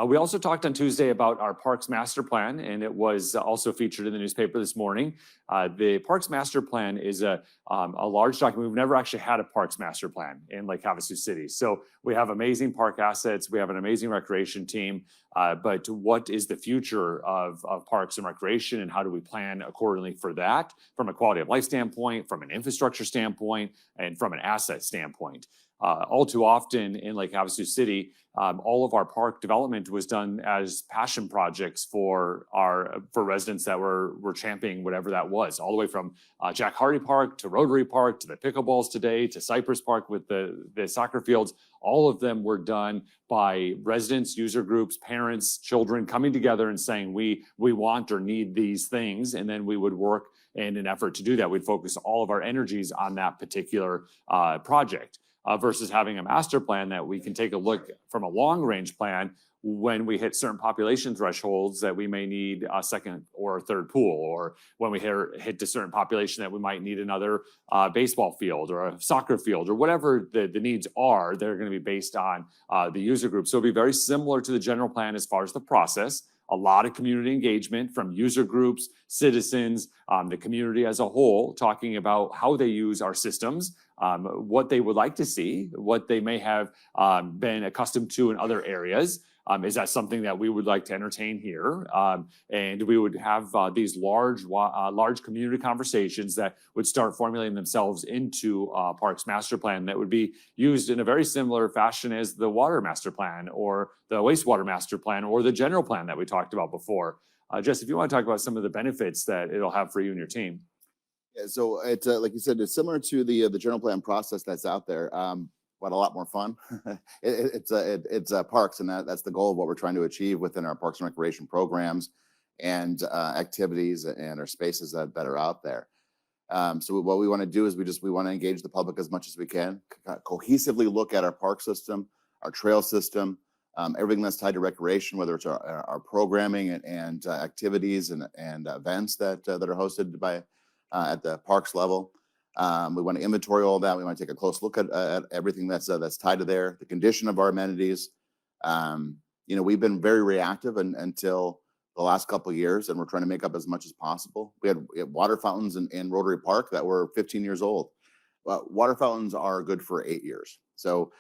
S1: We also talked on Tuesday about our Parks Master Plan, and it was also featured in the newspaper this morning. The Parks Master Plan is a large document. We've never actually had a Parks Master Plan in Lake Havasu City. So we have amazing park assets. We have an amazing recreation team. But what is the future of parks and recreation, and how do we plan accordingly for that from a quality of life standpoint, from an infrastructure standpoint, and from an asset standpoint? All too often in Lake Havasu City, all of our park development was done as passion projects for residents that were championing whatever that was, all the way from Jack Hardy Park to Rotary Park to the pickleballs today to Cypress Park with the soccer fields. All of them were done by residents, user groups, parents, children coming together and saying, we want or need these things. And then we would work in an effort to do that. We'd focus all of our energies on that particular project. Versus having a master plan that we can take a look from a long range plan when we hit certain population thresholds that we may need a second or a third pool, or when we hit a certain population that we might need another baseball field or a soccer field, or whatever the needs are. They're going to be based on the user group. So it'll be very similar to the general plan as far as the process. A lot of community engagement from user groups, citizens, the community as a whole, talking about how they use our systems, what they would like to see, what they may have been accustomed to in other areas. Is that something that we would like to entertain here? And we would have these large community conversations that would start formulating themselves into Parks Master Plan that would be used in a very similar fashion as the Water Master Plan or the Wastewater Master Plan or the General Plan that we talked about before. Jess, if you want to talk about some of the benefits that it'll have for you and your team.
S2: Yeah, so it's like you said, it's similar to the general plan process that's out there. but a lot more fun. It's parks, and that's the goal of what we're trying to achieve within our Parks and Recreation programs and activities and our spaces that are out there. So what we want to do is we want to engage the public as much as we can, cohesively look at our park system, our trail system, everything that's tied to recreation, whether it's our programming and activities and events that are hosted by at the parks level. We want to inventory all that. We want to take a close look at everything that's tied to there, the condition of our amenities. We've been very reactive until the last couple of years, and we're trying to make up as much as possible. We had water fountains in Rotary Park that were 15 years old. Water fountains are good for 8 years. So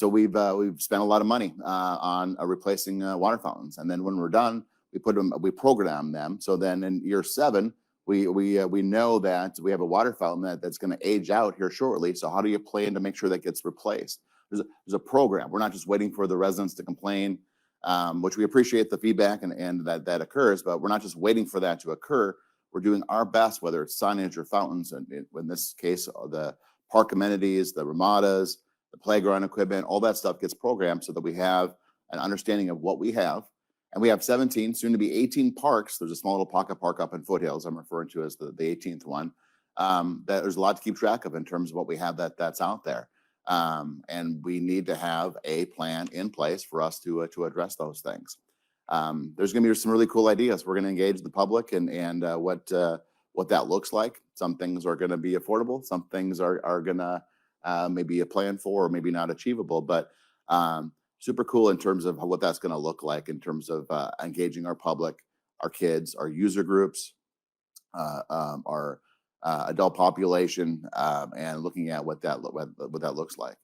S2: we've spent a lot of money on replacing water fountains, and then when we're done, we program them. So then in year 7, we know that we have a water fountain that's going to age out here shortly. So how do you plan to make sure that gets replaced? There's a program. We're not just waiting for the residents to complain, which we appreciate the feedback and that occurs, but we're not just waiting for that to occur. We're doing our best, whether it's signage or fountains, and in this case, the park amenities, the ramadas, the playground equipment, all that stuff gets programmed so that we have an understanding of what we have. And we have 17, soon to be 18 parks. There's a small little pocket park up in Foothills I'm referring to as the 18th one. That there's a lot to keep track of in terms of what we have that's out there. And we need to have a plan in place for us to address those things. There's going to be some really cool ideas. We're going to engage the public and what that looks like. Some things are going to be affordable. Some things are going to maybe a plan for, or maybe not achievable. But super cool in terms of what that's going to look like in terms of engaging our public, our kids, our user groups, our adult population, and looking at what that looks like.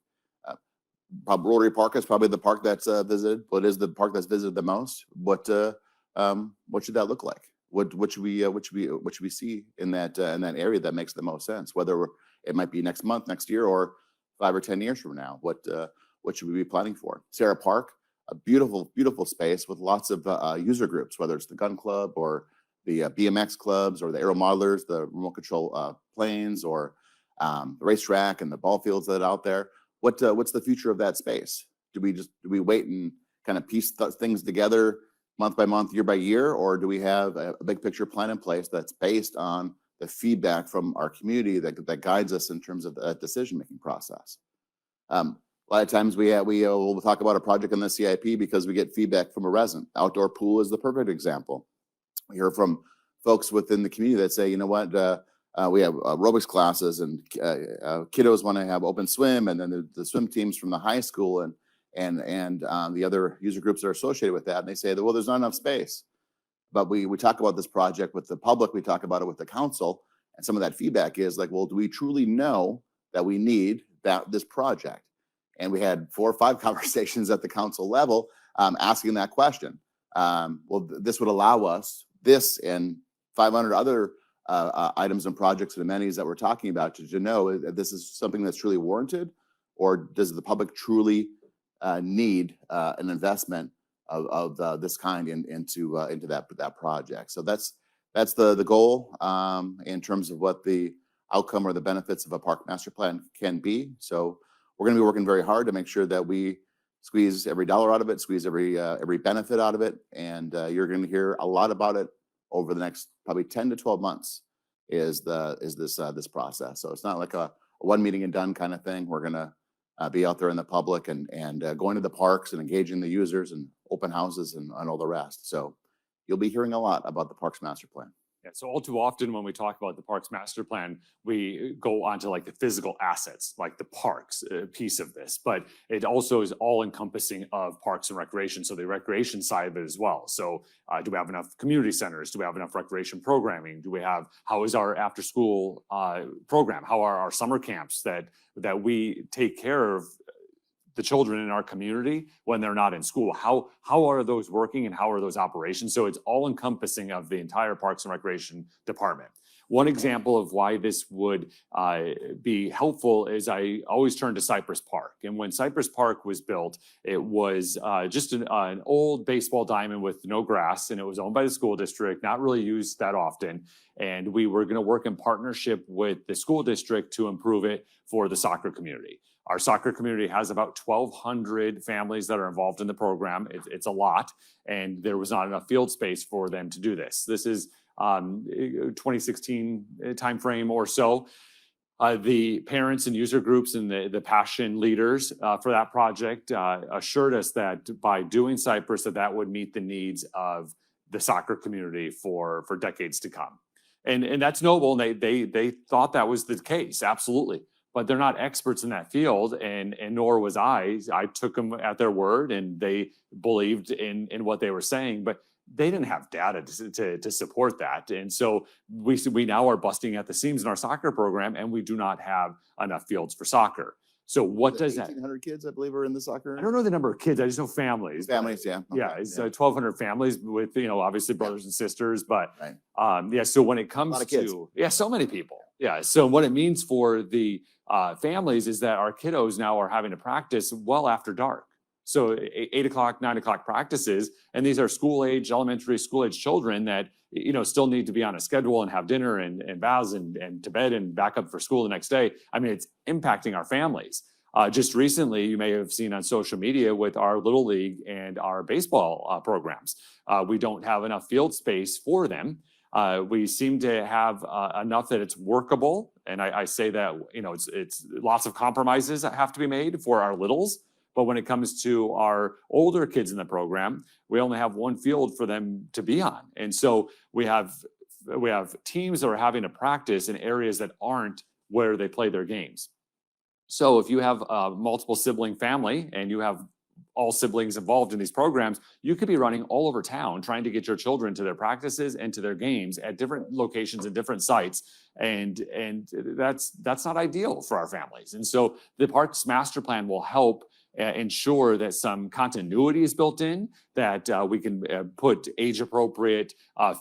S2: Rotary Park is probably the park that's visited. What is the park that's visited the most? What should that look like? What should we see in that area that makes the most sense? Whether it might be next month, next year, or 5 or 10 years from now. What should we be planning for? Sarah Park, a beautiful space with lots of user groups, whether it's the gun club or the BMX clubs or the aero modelers, the remote control planes, or the racetrack and the ball fields that are out there. What's the future of that space? Do we wait and kind of piece things together month by month, year by year, or do we have a big picture plan in place that's based on the feedback from our community that guides us in terms of the decision-making process? A lot of times we'll talk about a project in the CIP because we get feedback from a resident. Outdoor pool is the perfect example. We hear from folks within the community that say, you know what, we have aerobics classes and kiddos want to have open swim, and then the swim teams from the high school and the other user groups that are associated with that, and they say that, well, there's not enough space. But we talk about this project with the public, we talk about it with the council, and some of that feedback is like, well, do we truly know that we need this project? And we had 4 or 5 conversations at the council level asking that question. Well, this would allow us, this and 500 other items and projects and amenities that we're talking about, to know that this is something that's truly warranted, or does the public truly need an investment of this kind into that project? So that's the goal in terms of what the outcome or the benefits of a park master plan can be. So we're going to be working very hard to make sure that we squeeze every dollar out of it, squeeze every benefit out of it, and you're going to hear a lot about it over the next probably 10 to 12 months. Is this process? So it's not like a one meeting and done kind of thing. We're going to be out there in the public and going to the parks and engaging the users and open houses and all the rest. So you'll be hearing a lot about the Parks Master Plan.
S1: Yeah, so all too often when we talk about the Parks Master Plan, we go onto like the physical assets, like the parks piece of this, but it also is all encompassing of parks and recreation. So the recreation side of it as well. So do we have enough community centers? Do we have enough recreation programming? How is our after school program? How are our summer camps that we take care of the children in our community when they're not in school? How are those working and how are those operations? So it's all encompassing of the entire Parks and Recreation department. One example of why this would be helpful is I always turn to Cypress Park. And when Cypress Park was built, it was just an old baseball diamond with no grass, and it was owned by the school district, not really used that often. And we were going to work in partnership with the school district to improve it for the soccer community. Our soccer community has about 1,200 families that are involved in the program. It's a lot, and there was not enough field space for them to do this. This is 2016 timeframe or so. The parents and user groups and the passion leaders for that project assured us that by doing Cypress, that would meet the needs of the soccer community for decades to come. And that's noble, and they thought that was the case, absolutely. But they're not experts in that field, and nor was I. I took them at their word, and they believed in what they were saying, but they didn't have data to support that. And so we now are busting at the seams in our soccer program, and we do not have enough fields for soccer. So what does that?
S2: 1,800 kids, I believe, are in the soccer.
S1: I don't know the number of kids. I just know families.
S2: Families, yeah.
S1: Yeah,
S2: Okay,
S1: it's 1,200 families with, obviously brothers and sisters, but
S2: Right.
S1: yeah. So when it comes
S2: lot of kids.
S1: to, so many people. Yeah. So what it means for the families is that our kiddos now are having to practice well after dark. So 8 o'clock, 9 o'clock practices, and these are school age, elementary school age children that, still need to be on a schedule and have dinner and baths and to bed and back up for school the next day. I mean, it's impacting our families. Just recently, you may have seen on social media with our Little League and our baseball programs. We don't have enough field space for them. We seem to have enough that it's workable. And I say that, it's lots of compromises that have to be made for our littles. But when it comes to our older kids in the program, we only have one field for them to be on. And so we have teams that are having to practice in areas that aren't where they play their games. So if you have a multiple sibling family and you have all siblings involved in these programs, you could be running all over town trying to get your children to their practices and to their games at different locations and different sites. And that's not ideal for our families. And so the Parks Master Plan will help ensure that some continuity is built in, that we can put age-appropriate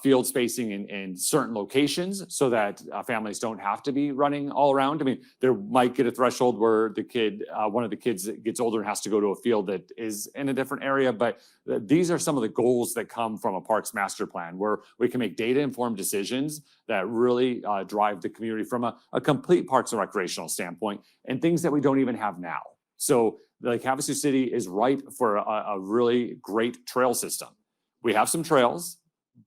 S1: field spacing in certain locations so that families don't have to be running all around. I mean, there might get a threshold where one of the kids gets older and has to go to a field that is in a different area, but these are some of the goals that come from a Parks Master Plan, where we can make data-informed decisions that really drive the community from a complete parks and recreational standpoint, and things that we don't even have now. So Lake Havasu City is ripe for a really great trail system. We have some trails,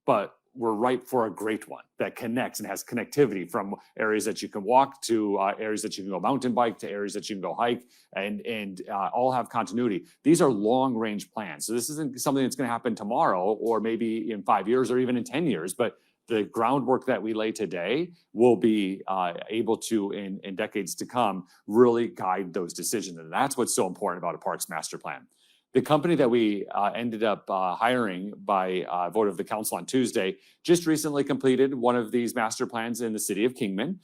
S1: but we're ripe for a great one that connects and has connectivity from areas that you can walk to areas that you can go mountain bike to areas that you can go hike and all have continuity. These are long range plans. So this isn't something that's going to happen tomorrow or maybe in 5 years or even in 10 years, but the groundwork that we lay today will be able to, in decades to come, really guide those decisions. And that's what's so important about a Parks Master Plan. The company that we ended up hiring by vote of the council on Tuesday just recently completed one of these master plans in the city of Kingman.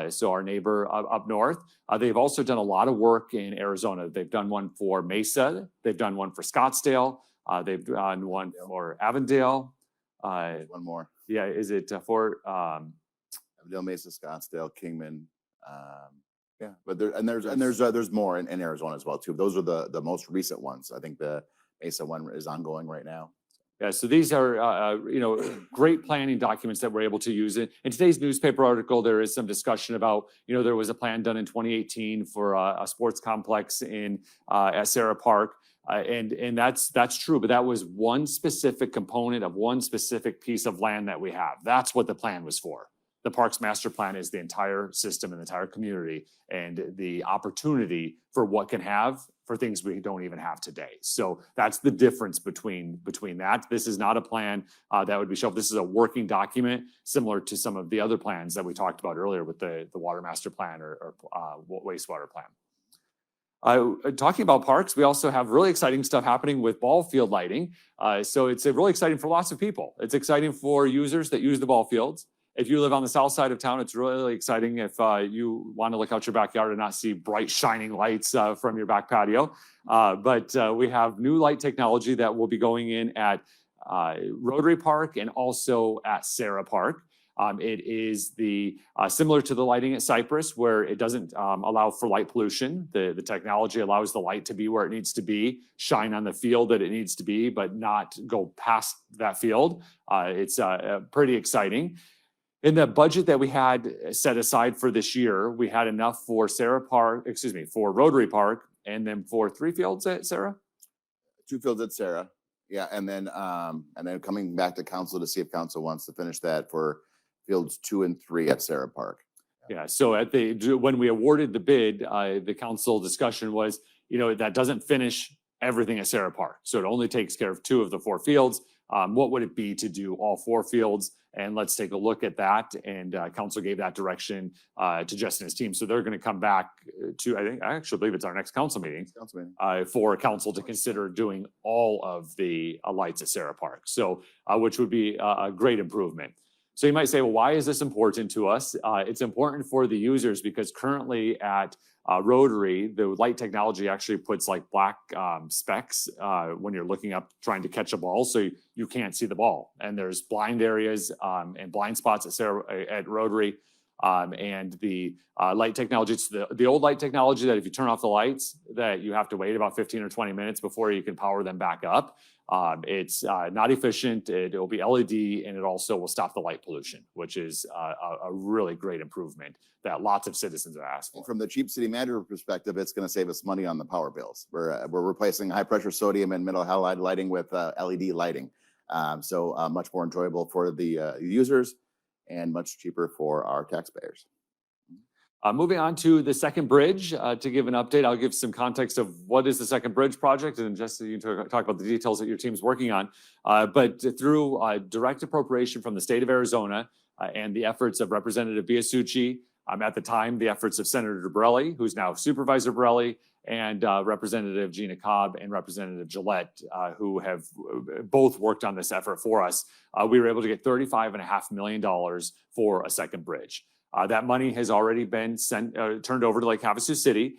S1: So our neighbor up north. They've also done a lot of work in Arizona. They've done one for Mesa. They've done one for Scottsdale. They've done one for Avondale.
S2: One more.
S1: Yeah, is it for
S2: Avondale, Mesa, Scottsdale, Kingman. Yeah, but there's more in Arizona as well too. Those are the most recent ones. I think the Mesa one is ongoing right now.
S1: Yeah, so these are great planning documents that we're able to use. In today's newspaper article, there is some discussion about, there was a plan done in 2018 for a sports complex at Sarah Park. And that's true, but that was one specific component of one specific piece of land that we have. That's what the plan was for. The Parks Master Plan is the entire system and the entire community and the opportunity for what can have for things we don't even have today. So that's the difference between that. This is not a plan that would be shelved. This is a working document similar to some of the other plans that we talked about earlier with the Water Master Plan or wastewater plan. Talking about parks, we also have really exciting stuff happening with ball field lighting. So it's really exciting for lots of people. It's exciting for users that use the ball fields. If you live on the south side of town, it's really exciting if you want to look out your backyard and not see bright shining lights from your back patio. But we have new light technology that will be going in at Rotary Park and also at Sarah Park. It is similar to the lighting at Cypress, where it doesn't allow for light pollution. The technology allows the light to be where it needs to be, shine on the field that it needs to be, but not go past that field. It's pretty exciting. In the budget that we had set aside for this year, we had enough for for Rotary Park, and then for 3 fields at Sarah.
S2: 2 fields at Sarah. Yeah, and then coming back to council to see if council wants to finish that for fields 2 and 3 at Sarah Park.
S1: Yeah, so when we awarded the bid, the council discussion was, that doesn't finish everything at Sarah Park. So it only takes care of 2 of the 4 fields. What would it be to do all 4 fields? And let's take a look at that. And council gave that direction to Justin and his team. So they're going to come back I actually believe it's our next council meeting, for council to consider doing all of the lights at Sarah Park. So, which would be a great improvement. So you might say, well, why is this important to us? It's important for the users because currently at Rotary, the light technology actually puts like black specks when you're looking up trying to catch a ball, so you can't see the ball. And there's blind areas and blind spots at Rotary. And the light technology, it's the old light technology that if you turn off the lights, that you have to wait about 15 or 20 minutes before you can power them back up. It's not efficient. It will be LED, and it also will stop the light pollution, which is a really great improvement that lots of citizens are asking.
S2: And from the cheap city manager perspective, it's going to save us money on the power bills. We're replacing high pressure sodium and middle halide lighting with LED lighting. So much more enjoyable for the users and much cheaper for our taxpayers.
S1: Moving on to the second bridge, to give an update, I'll give some context of what is the second bridge project, and just so you can talk about the details that your team's working on. But through direct appropriation from the state of Arizona and the efforts of Representative Biasucci, at the time, the efforts of Senator Borelli, who's now Supervisor Borelli, and Representative Gina Cobb and Representative Gillette, who have both worked on this effort for us, we were able to get $35.5 million for a second bridge. That money has already been turned over to Lake Havasu City.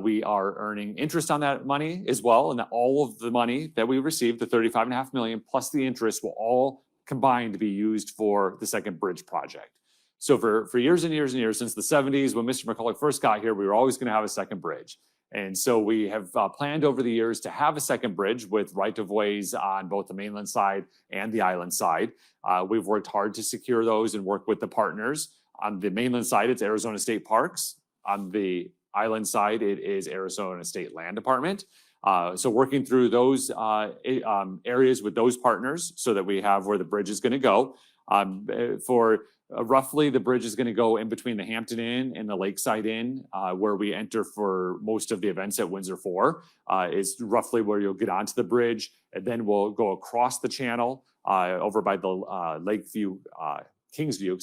S1: We are earning interest on that money as well, and all of the money that we received, the $35.5 million plus the interest, will all combine to be used for the second bridge project. So for years and years and years, since the 70s, when Mr. McCulloch first got here, we were always going to have a second bridge. And so we have planned over the years to have a second bridge with right-of-ways on both the mainland side and the island side. We've worked hard to secure those and work with the partners. On the mainland side, it's Arizona State Parks. On the island side, it is Arizona State Land Department. So working through those areas with those partners so that we have where the bridge is going to go. Roughly, the bridge is going to go in between the Hampton Inn and the Lakeside Inn, where we enter for most of the events at Windsor 4, is roughly where you'll get onto the bridge. And then we'll go across the channel over by the Lakeview, Kingsview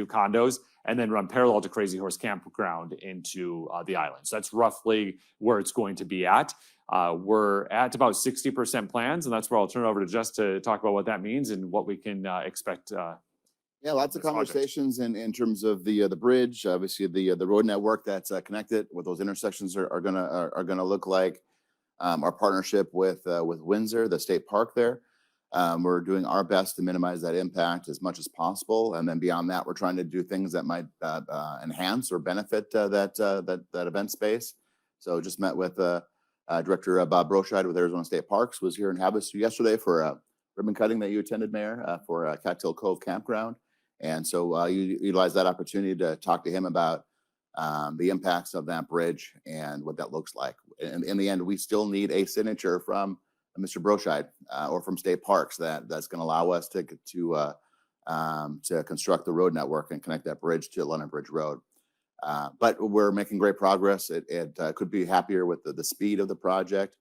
S1: condos, and then run parallel to Crazy Horse Campground into the island. So that's roughly where it's going to be at. We're at about 60% plans, and that's where I'll turn it over to Jess to talk about what that means and what we can expect.
S2: Yeah, lots of conversations in terms of the bridge. Obviously, the road network that's connected, what those intersections are gonna look like. Our partnership with Windsor, the state park there. We're doing our best to minimize that impact as much as possible, and then beyond that, we're trying to do things that might enhance or benefit that event space. So just met with Director Bob Broscheid with Arizona State Parks, was here in Havasu yesterday for a ribbon cutting that you attended, Mayor, for Cattail Cove Campground. And so you utilize that opportunity to talk to him about the impacts of that bridge and what that looks like. In the end, we still need a signature from Mr. Broscheid or from State Parks that's going to allow us to construct the road network and connect that bridge to London Bridge Road. But we're making great progress. It could be happier with the speed of the project.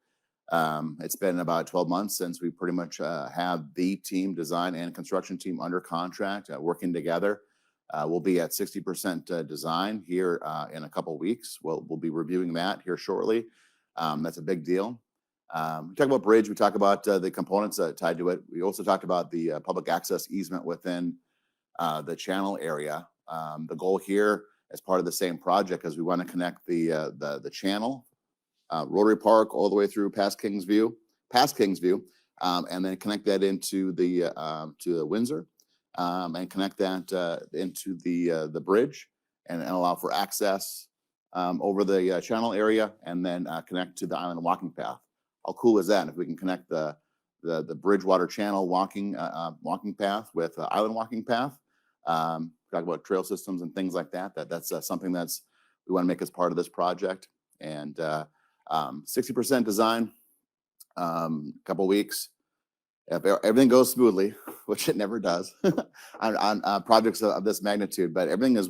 S2: It's been about 12 months since we pretty much have the team, design and construction team under contract working together. We'll be at 60% design here in a couple weeks. We'll be reviewing that here shortly. That's a big deal. We talk about bridge. We talk about the components tied to it. We also talked about the public access easement within the channel area. The goal here, as part of the same project, is we want to connect the channel, Rotary Park, all the way through past Kingsview, and then connect that into the to Windsor, and connect that into the bridge and allow for access over the channel area, and then connect to the island walking path. How cool is that? If we can connect the Bridgewater Channel walking path with island walking path, talk about trail systems and things like that. That's something we want to make as part of this project. And 60% design, couple weeks. If everything goes smoothly, which it never does on projects of this magnitude, but everything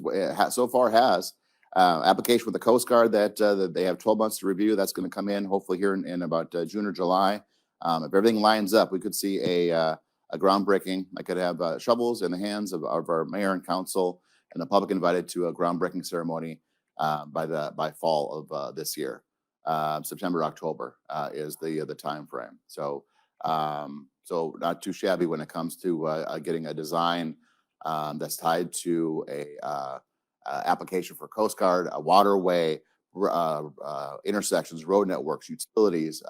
S2: so far has application with the Coast Guard that they have 12 months to review. That's going to come in hopefully here in about June or July. If everything lines up, we could see a groundbreaking. I could have shovels in the hands of our mayor and council, and the public invited to a groundbreaking ceremony by fall of this year. September, October is the time frame. So not too shabby when it comes to getting a design that's tied to a application for Coast Guard, a waterway, intersections, road networks, utilities,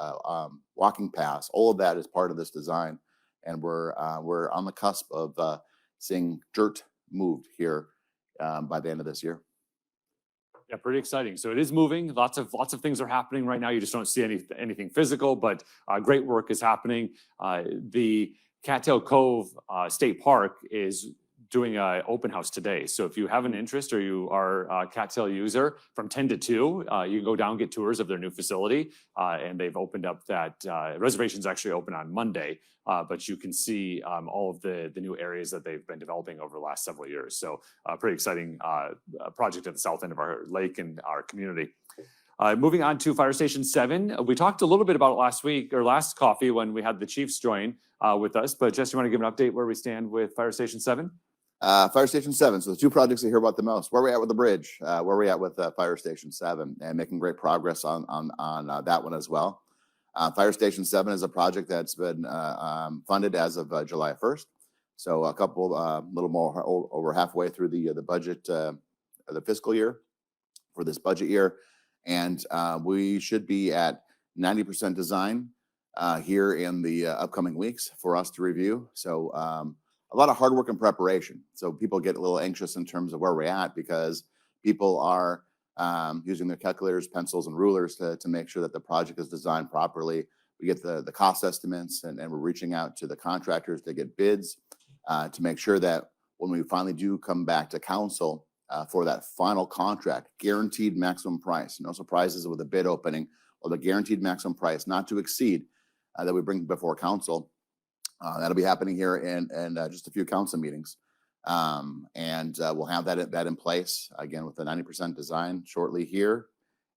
S2: walking paths. All of that is part of this design, and we're on the cusp of seeing dirt moved here by the end of this year.
S1: Yeah, pretty exciting. So it is moving. Lots of things are happening right now. You just don't see anything physical, but great work is happening. The Cattail Cove State Park is doing an open house today. So if you have an interest or you are a Cattail user, from 10 to 2, you can go down and get tours of their new facility. And they've opened up that reservations actually open on Monday, but you can see all of the new areas that they've been developing over the last several years. So pretty exciting project at the south end of our lake and our community. Moving on to Fire Station 7. We talked a little bit about it last week or last coffee when we had the chiefs join with us, but Jess, you want to give an update where we stand with Fire Station 7?
S2: Fire Station 7. So the two projects I hear about the most. Where are we at with the bridge? Where are we at with Fire Station 7? And making great progress on that one as well. Fire Station 7 is a project that's been funded as of July 1st. So a little more over halfway through the budget, the fiscal year for this budget year. And we should be at 90% design here in the upcoming weeks for us to review. So a lot of hard work and preparation. So people get a little anxious in terms of where we're at, because people are using their calculators, pencils, and rulers to make sure that the project is designed properly. We get the cost estimates, and we're reaching out to the contractors to get bids to make sure that when we finally do come back to council for that final contract, guaranteed maximum price, no surprises with the bid opening, or the guaranteed maximum price not to exceed that we bring before council. That'll be happening here in just a few council meetings. And we'll have that in place again with the 90% design shortly here.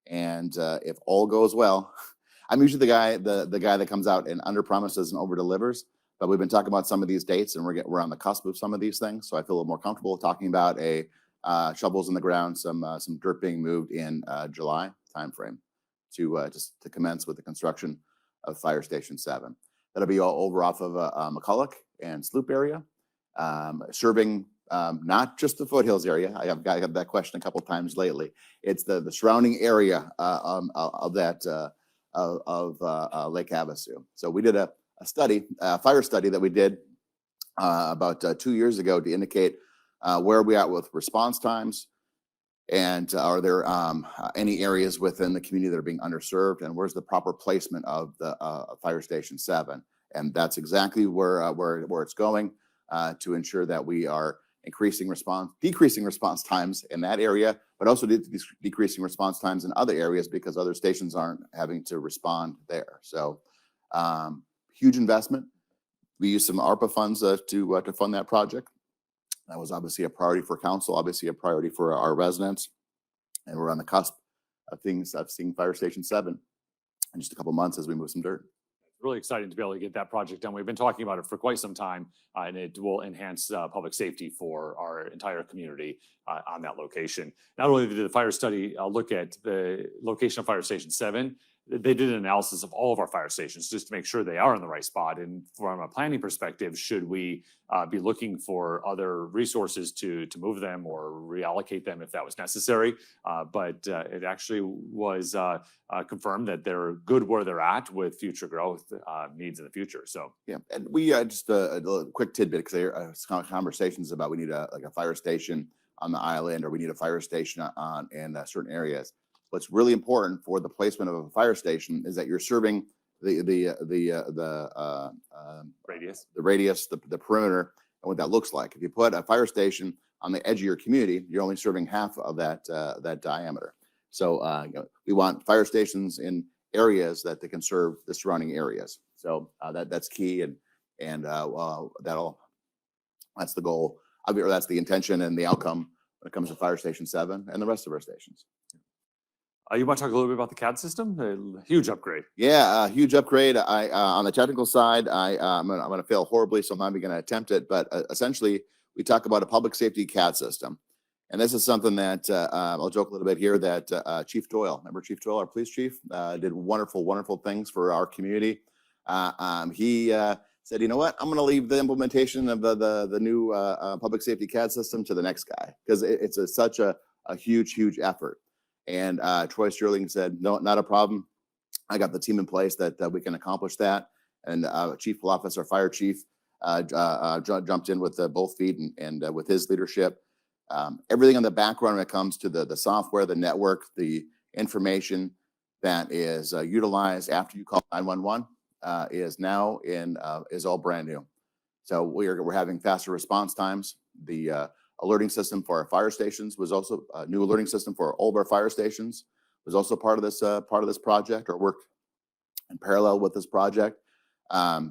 S2: And if all goes well, I'm usually the guy that comes out and under promises and over delivers, but we've been talking about some of these dates, and we're on the cusp of some of these things. So I feel a little more comfortable talking about shovels in the ground, some dirt being moved in July timeframe to commence with the construction of Fire Station 7. That'll be all over off of McCulloch and Sloop area, serving not just the foothills area. I have got that question a couple of times lately. It's the surrounding area of that Lake Havasu. So we did a fire study that we did about 2 years ago to indicate where we at with response times, and are there any areas within the community that are being underserved, and where's the proper placement of the Fire Station 7? And that's exactly where it's going to ensure that we are decreasing response times in that area, but also decreasing response times in other areas because other stations aren't having to respond there. So huge investment. We used some ARPA funds to fund that project. That was obviously a priority for council, obviously a priority for our residents. And we're on the cusp of seeing Fire Station 7 in just a couple months as we move some dirt.
S1: Really exciting to be able to get that project done. We've been talking about it for quite some time, and it will enhance public safety for our entire community on that location. Not only did the fire study look at the location of Fire Station 7, they did an analysis of all of our fire stations just to make sure they are in the right spot. And from a planning perspective, should we be looking for other resources to move them or reallocate them if that was necessary? But it actually was confirmed that they're good where they're at with future growth needs in the future. So
S2: Yeah, and we just a little quick tidbit because there are conversations about we need a fire station on the island or we need a fire station on in certain areas. What's really important for the placement of a fire station is that you're serving the radius, the perimeter, and what that looks like. If you put a fire station on the edge of your community, you're only serving half of that diameter. So we want fire stations in areas that they can serve the surrounding areas. So that's key, and that's the goal. Or that's the intention and the outcome when it comes to Fire Station 7 and the rest of our stations.
S1: you want to talk a little bit about the CAD system? A huge upgrade.
S2: Yeah, huge upgrade. On the technical side, I'm gonna fail horribly, so I'm not even gonna attempt it. But essentially, we talk about a public safety CAD system, and this is something that I'll joke a little bit here that Chief Doyle, remember Chief Doyle, our police chief, did wonderful things for our community. He said, you know what, I'm gonna leave the implementation of the new public safety CAD system to the next guy because it's such a huge effort. And Troy Sterling said, no, not a problem. I got the team in place that we can accomplish that. And Chief Palafis, our fire chief, jumped in with both feet and with his leadership. Everything in the background when it comes to the software, the network, the information that is utilized after you call 911 is now is all brand new. So we're having faster response times. The alerting system for our fire stations was also a new alerting system for all of our fire stations was also part of this project or worked in parallel with this project.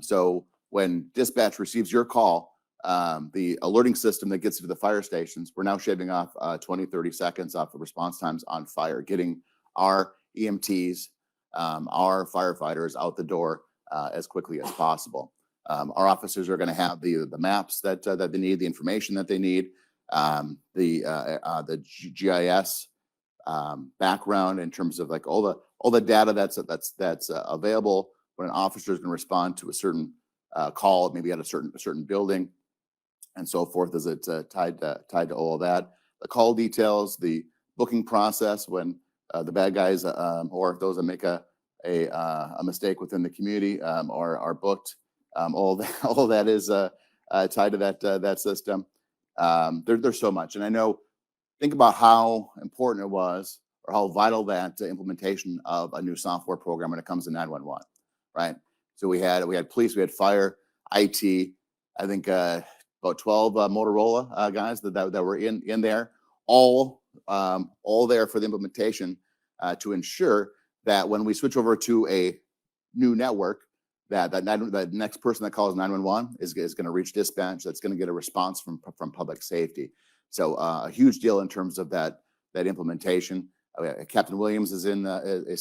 S2: So when dispatch receives your call, the alerting system that gets to the fire stations, we're now shaving off 20-30 seconds off of response times on fire, getting our EMTs, our firefighters out the door as quickly as possible. Our officers are going to have the maps that they need, the information that they need, the GIS background in terms of like all the data that's available when an officer is going to respond to a certain call, maybe at a certain building, and so forth. Is it tied to all of that? The call details, the booking process when the bad guys or those that make a mistake within the community are booked. All that is tied to that system. There's so much, and I know. Think about how important it was, or how vital that implementation of a new software program when it comes to 911, right? So we had police, we had fire, IT. I think about 12 Motorola guys that were in there, all there for the implementation to ensure that when we switch over to a new network, that next person that calls 911 is going to reach dispatch. That's going to get a response from public safety. So a huge deal in terms of that implementation. Captain Williams is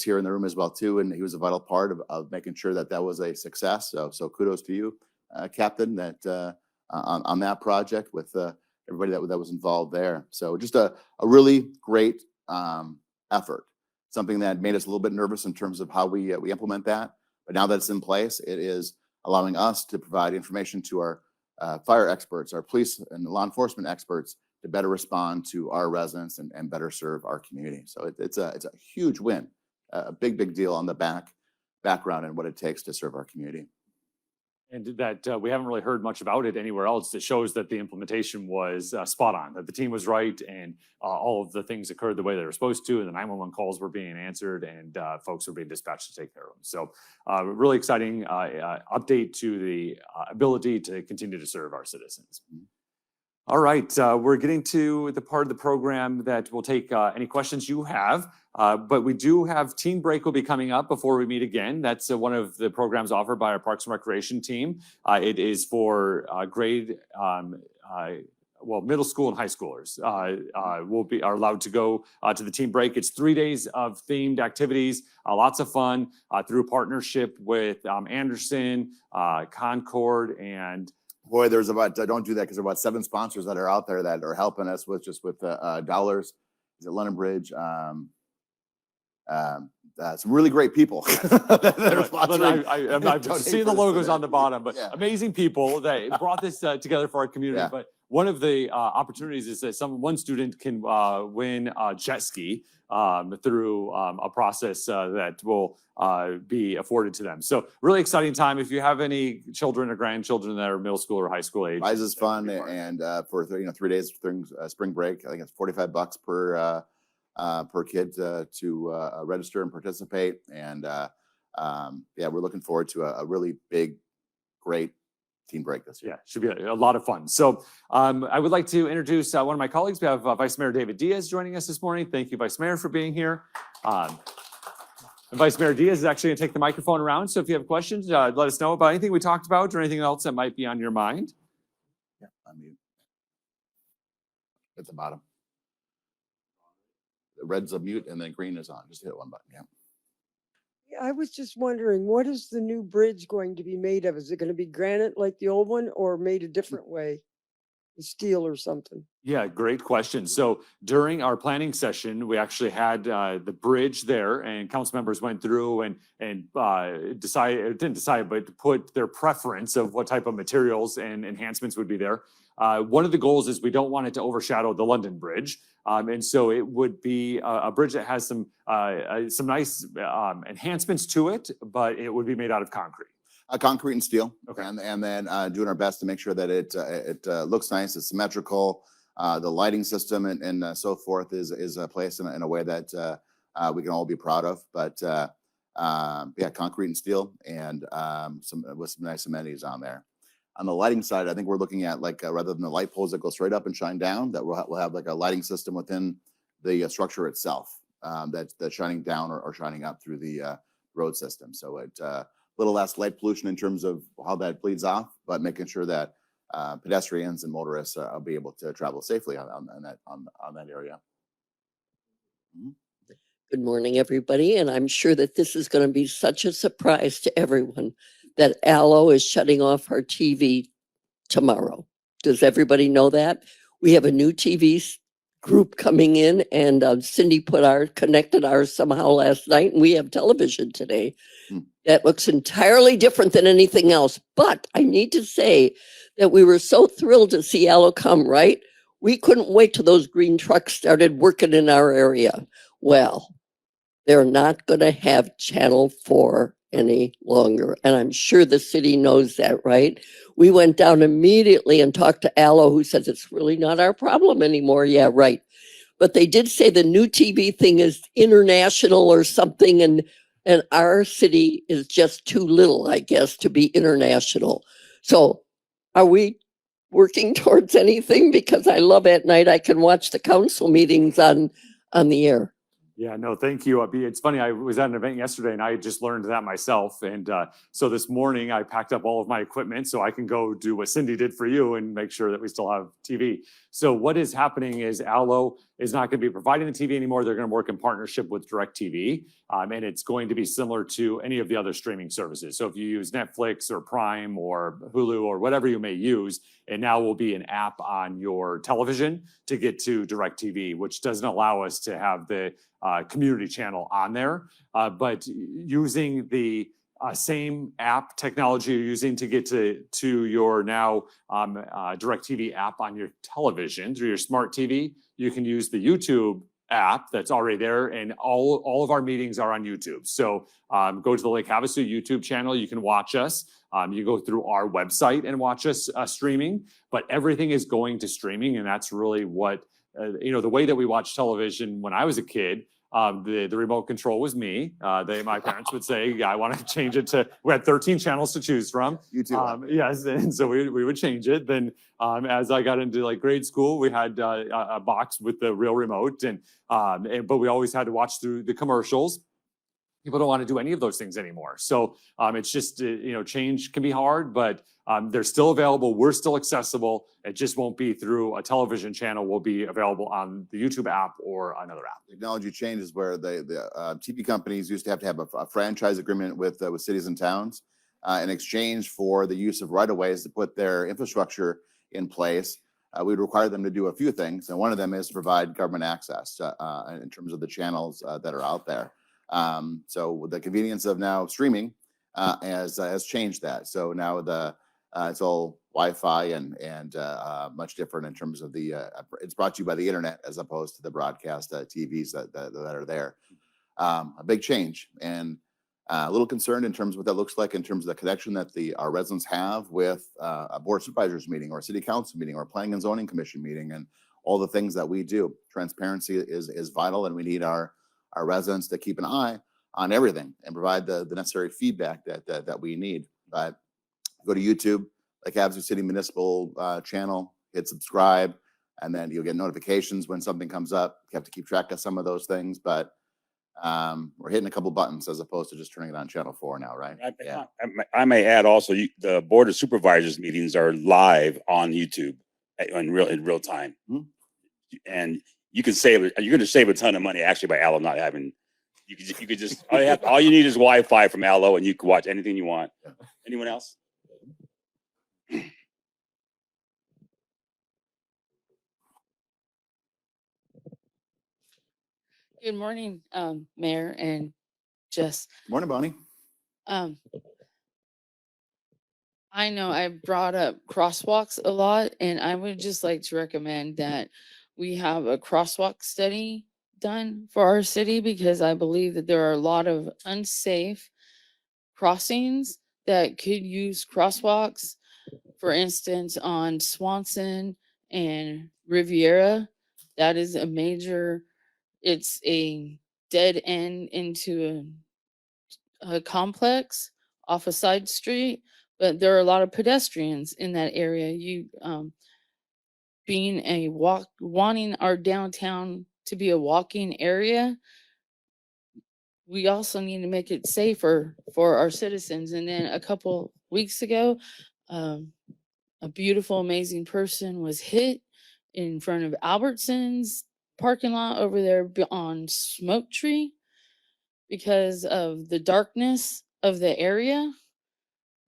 S2: here in the room as well too, and he was a vital part of making sure that was a success. So kudos to you, Captain, that on that project with everybody that was involved there. So just a really great effort. Something that made us a little bit nervous in terms of how we implement that. But now that it's in place, it is allowing us to provide information to our fire experts, our police and law enforcement experts to better respond to our residents and better serve our community. So it's a huge win, a big deal on the background and what it takes to serve our community.
S1: And that we haven't really heard much about it anywhere else. It shows that the implementation was spot on, that the team was right, and all of the things occurred the way they were supposed to, and the 911 calls were being answered, and folks were being dispatched to take care of them. So really exciting update to the ability to continue to serve our citizens. All right, we're getting to the part of the program that will take any questions you have, but we do have Teen Break will be coming up before we meet again. That's one of the programs offered by our Parks and Recreation team. It is for middle school and high schoolers are allowed to go to the Teen Break. It's 3 days of themed activities, lots of fun through a partnership with Anderson, Concord, and
S2: boy, there's about don't do that because there are about 7 sponsors that are out there that are helping us with dollars. Is it London Bridge? some really great people. that are sponsoring
S1: I've
S2: donate
S1: seen the
S2: for this
S1: logos on
S2: event.
S1: the bottom, but
S2: Yeah.
S1: amazing people that brought this together for our community.
S2: Yeah.
S1: But one of the opportunities is that one student can win a jet ski through a process that will be afforded to them. So really exciting time. If you have any children or grandchildren that are middle school or high school age.
S2: Rise is
S1: that
S2: fun,
S1: would be part of it.
S2: and for 3 days during spring break, I think it's $45 per kid to register and participate. And yeah, we're looking forward to a really big, great teen break this year.
S1: Yeah, should be a lot of fun. So I would like to introduce one of my colleagues. We have Vice Mayor David Diaz joining us this morning. Thank you, Vice Mayor, for being here. And Vice Mayor Diaz is actually going to take the microphone around. So if you have questions, let us know about anything we talked about or anything else that might be on your mind.
S2: Yeah, unmute. At the bottom. The red's a mute and then green is on. Just hit one button. Yeah.
S3: Yeah, I was just wondering, what is the new bridge going to be made of? Is it going to be granite like the old one or made a different way? Steel or something?
S1: Yeah, great question. So during our planning session, we actually had the bridge there, and council members went through and didn't decide, but put their preference of what type of materials and enhancements would be there. One of the goals is we don't want it to overshadow the London Bridge, and so it would be a bridge that has some nice enhancements to it, but it would be made out of concrete.
S2: Concrete and steel.
S1: Okay.
S2: And then doing our best to make sure that it looks nice, it's symmetrical. The lighting system and so forth is placed in a way that we can all be proud of. But yeah, concrete and steel, and with some nice amenities on there. On the lighting side, I think we're looking at like rather than the light poles that go straight up and shine down, that we'll have like a lighting system within the structure itself that's shining down or shining up through the road system. So it little less light pollution in terms of how that bleeds off, but making sure that pedestrians and motorists will be able to travel safely on that area. Mm-hmm.
S4: Good morning, everybody, and I'm sure that this is going to be such a surprise to everyone that Allo is shutting off our TV tomorrow. Does everybody know that? We have a new TV group coming in, and Cindy connected ours somehow last night, and we have television today. That looks entirely different than anything else. But I need to say that we were so thrilled to see Allo come, right? We couldn't wait till those green trucks started working in our area. Well, they're not going to have Channel 4 any longer. And I'm sure the city knows that, right? We went down immediately and talked to Allo, who says it's really not our problem anymore. Yeah, right. But they did say the new TV thing is international or something, and our city is just too little, I guess, to be international. So are we working towards anything? Because I love at night, I can watch the council meetings on the air.
S1: Yeah, no, thank you. It's funny, I was at an event yesterday and I had just learned that myself. And so this morning I packed up all of my equipment so I can go do what Cindy did for you and make sure that we still have TV. So what is happening is Allo is not going to be providing the TV anymore. They're going to work in partnership with DirecTV. And it's going to be similar to any of the other streaming services. So if you use Netflix or Prime or Hulu or whatever you may use, it now will be an app on your television to get to DirecTV, which doesn't allow us to have the community channel on there. But using the same app technology you're using to get to your now DirecTV app on your television through your smart TV, you can use the YouTube app that's already there, and all of our meetings are on YouTube. So go to the Lake Havasu YouTube channel, you can watch us. You go through our website and watch us streaming, but everything is going to streaming, and that's really what, the way that we watched television when I was a kid. The remote control was me. My parents would say, yeah, I want to change it to, we had 13 channels to choose from.
S2: You too.
S1: Yes, and so we would change it. Then as I got into like grade school, we had a box with the real remote, but we always had to watch through the commercials. People don't want to do any of those things anymore. So it's just, change can be hard, but they're still available. We're still accessible. It just won't be through a television channel. Will be available on the YouTube app or another app.
S2: Technology changes where the TV companies used to have a franchise agreement with cities and towns in exchange for the use of right-of-ways to put their infrastructure in place. We'd require them to do a few things, and one of them is to provide government access in terms of the channels that are out there. So the convenience of now streaming has changed that. So now it's all Wi-Fi and much different in terms of it's brought to you by the internet as opposed to the broadcast TVs that are there. A big change, and a little concerned in terms of what that looks like in terms of the connection that our residents have with a board of supervisors meeting or a city council meeting or a planning and zoning commission meeting and all the things that we do. Transparency is vital, and we need our residents to keep an eye on everything and provide the necessary feedback that we need. But go to YouTube, like Kalamazoo City Municipal channel, hit subscribe, and then you'll get notifications when something comes up. You have to keep track of some of those things, but we're hitting a couple buttons as opposed to just turning it on channel 4 now, right? Yeah.
S5: I may add also, the board of supervisors meetings are live on YouTube in real time.
S2: Mhm.
S5: And you're going to save a ton of money actually by Allo not having, you could just, all you need is Wi-Fi from Allo and you can watch anything you want.
S2: Yeah.
S5: Anyone else?
S6: Good morning, Mayor and Jess.
S2: Morning, Bonnie.
S6: Um, I know I brought up crosswalks a lot, and I would just like to recommend that we have a crosswalk study done for our city because I believe that there are a lot of unsafe crossings that could use crosswalks. For instance, on Swanson and Riviera, that is a major, it's a dead end into a complex off a side street, but there are a lot of pedestrians in that area. Being wanting our downtown to be a walking area, we also need to make it safer for our citizens. And then a couple weeks ago, a beautiful, amazing person was hit in front of Albertson's parking lot over there on Smoke Tree because of the darkness of the area.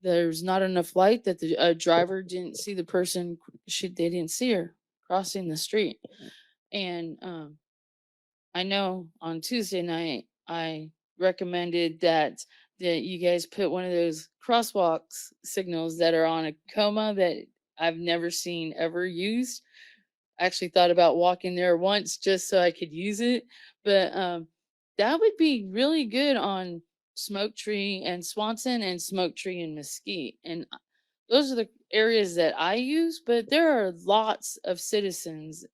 S6: There's not enough light that the driver didn't see the person. They didn't see her crossing the street. And I know on Tuesday night I recommended that you guys put one of those crosswalks signals that are on a coma that I've never seen ever used. I actually thought about walking there once just so I could use it, but that would be really good on Smoke Tree and Swanson and Smoke Tree and Mesquite. And those are the areas that I use, but there are lots of citizens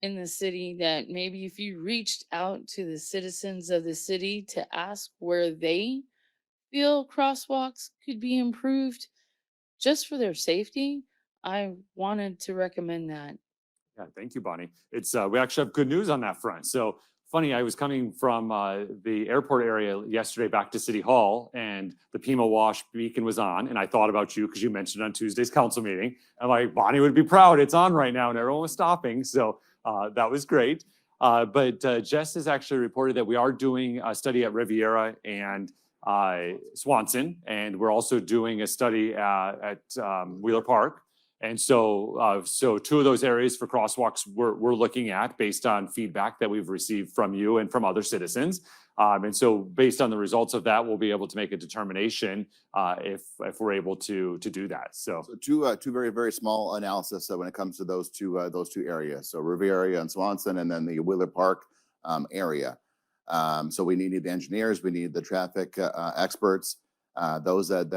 S6: in the city that maybe if you reached out to the citizens of the city to ask where they feel crosswalks could be improved just for their safety, I wanted to recommend that.
S1: Yeah, thank you, Bonnie. It's we actually have good news on that front. So funny, I was coming from the airport area yesterday back to City Hall, and the Pima Wash beacon was on, and I thought about you because you mentioned it on Tuesday's council meeting. I'm like, Bonnie would be proud. It's on right now, and everyone was stopping. So that was great. But Jess has actually reported that we are doing a study at Riviera and Swanson, and we're also doing a study at Wheeler Park. And so, so two of those areas for crosswalks we're looking at based on feedback that we've received from you and from other citizens. And so based on the results of that, we'll be able to make a determination if we're able to do that. So
S2: two very, very small analysis when it comes to those two areas. So Riviera and Swanson, and then the Wheeler Park area. So we need the engineers, we need the traffic experts. Those that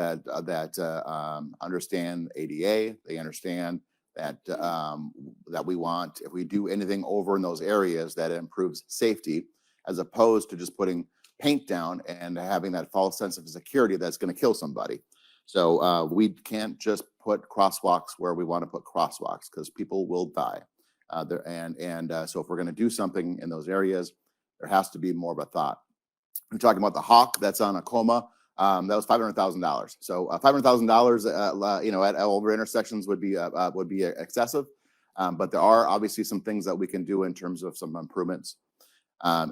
S2: understand ADA, they understand that we want, if we do anything over in those areas, that it improves safety, as opposed to just putting paint down and having that false sense of security that's going to kill somebody. So we can't just put crosswalks where we want to put crosswalks because people will die. So if we're going to do something in those areas, there has to be more of a thought. We're talking about the Hawk that's on Acoma. That was $500,000. So $500,000, at older intersections would be excessive. But there are obviously some things that we can do in terms of some improvements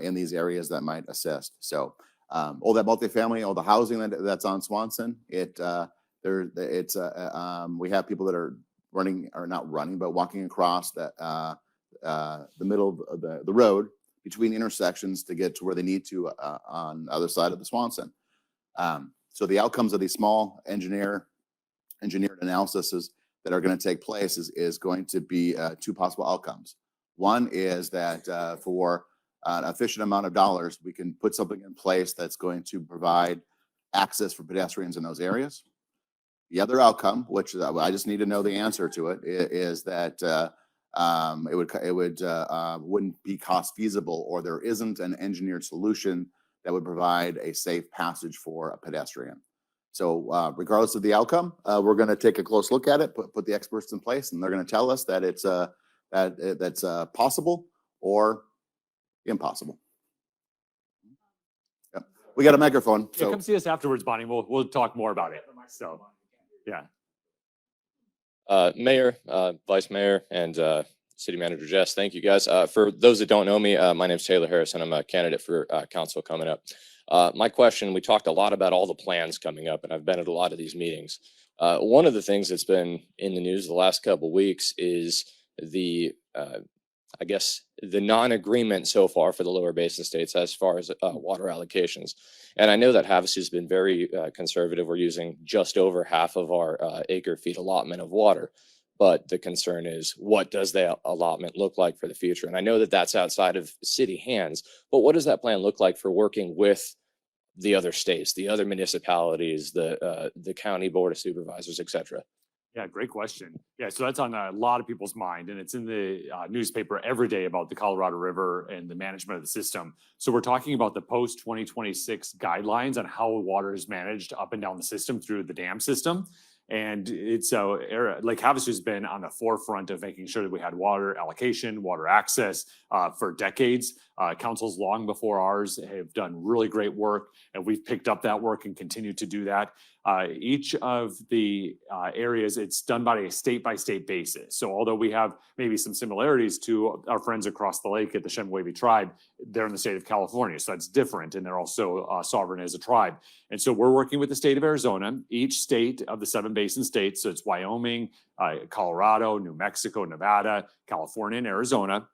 S2: in these areas that might assist. So all that multifamily, all the housing that's on Swanson, we have people that are running, or not running, but walking across the middle of the road between intersections to get to where they need to on the other side of the Swanson. So the outcomes of these small engineered analyses that are going to take place is going to be two possible outcomes. One is that for an efficient amount of dollars, we can put something in place that's going to provide access for pedestrians in those areas. The other outcome, which I just need to know the answer to it, is that wouldn't be cost feasible, or there isn't an engineered solution that would provide a safe passage for a pedestrian. So regardless of the outcome, we're going to take a close look at it, put the experts in place, and they're going to tell us that that's possible or impossible. Yep. We got a microphone.
S1: Yeah,
S2: So
S1: come see us afterwards, Bonnie. We'll talk more about it. So, yeah.
S7: Mayor, Vice Mayor, and City Manager Jess, thank you guys. For those that don't know me, my name is Taylor Harrison. I'm a candidate for council coming up. My question, we talked a lot about all the plans coming up, and I've been at a lot of these meetings. One of the things that's been in the news the last couple of weeks is the, I guess, the non-agreement so far for the lower basin states as far as water allocations. And I know that Havasu has been very conservative. We're using just over half of our acre feet allotment of water. But the concern is, what does that allotment look like for the future? And I know that that's outside of city hands, but what does that plan look like for working with the other states, the other municipalities, the county board of supervisors, et cetera?
S1: Yeah, great question. Yeah, so that's on a lot of people's mind, and it's in the newspaper every day about the Colorado River and the management of the system. So we're talking about the post 2026 guidelines on how water is managed up and down the system through the dam system. And it's Lake Havasu has been on the forefront of making sure that we had water allocation, water access for decades. Councils long before ours have done really great work, and we've picked up that work and continue to do that. Each of the areas, it's done by a state basis. So although we have maybe some similarities to our friends across the lake at the Chemehuevi tribe, they're in the state of California, so that's different, and they're also sovereign as a tribe. And so we're working with the state of Arizona. Each state of the 7 basin states, so it's Wyoming, Colorado, New Mexico, Nevada, California, and Arizona,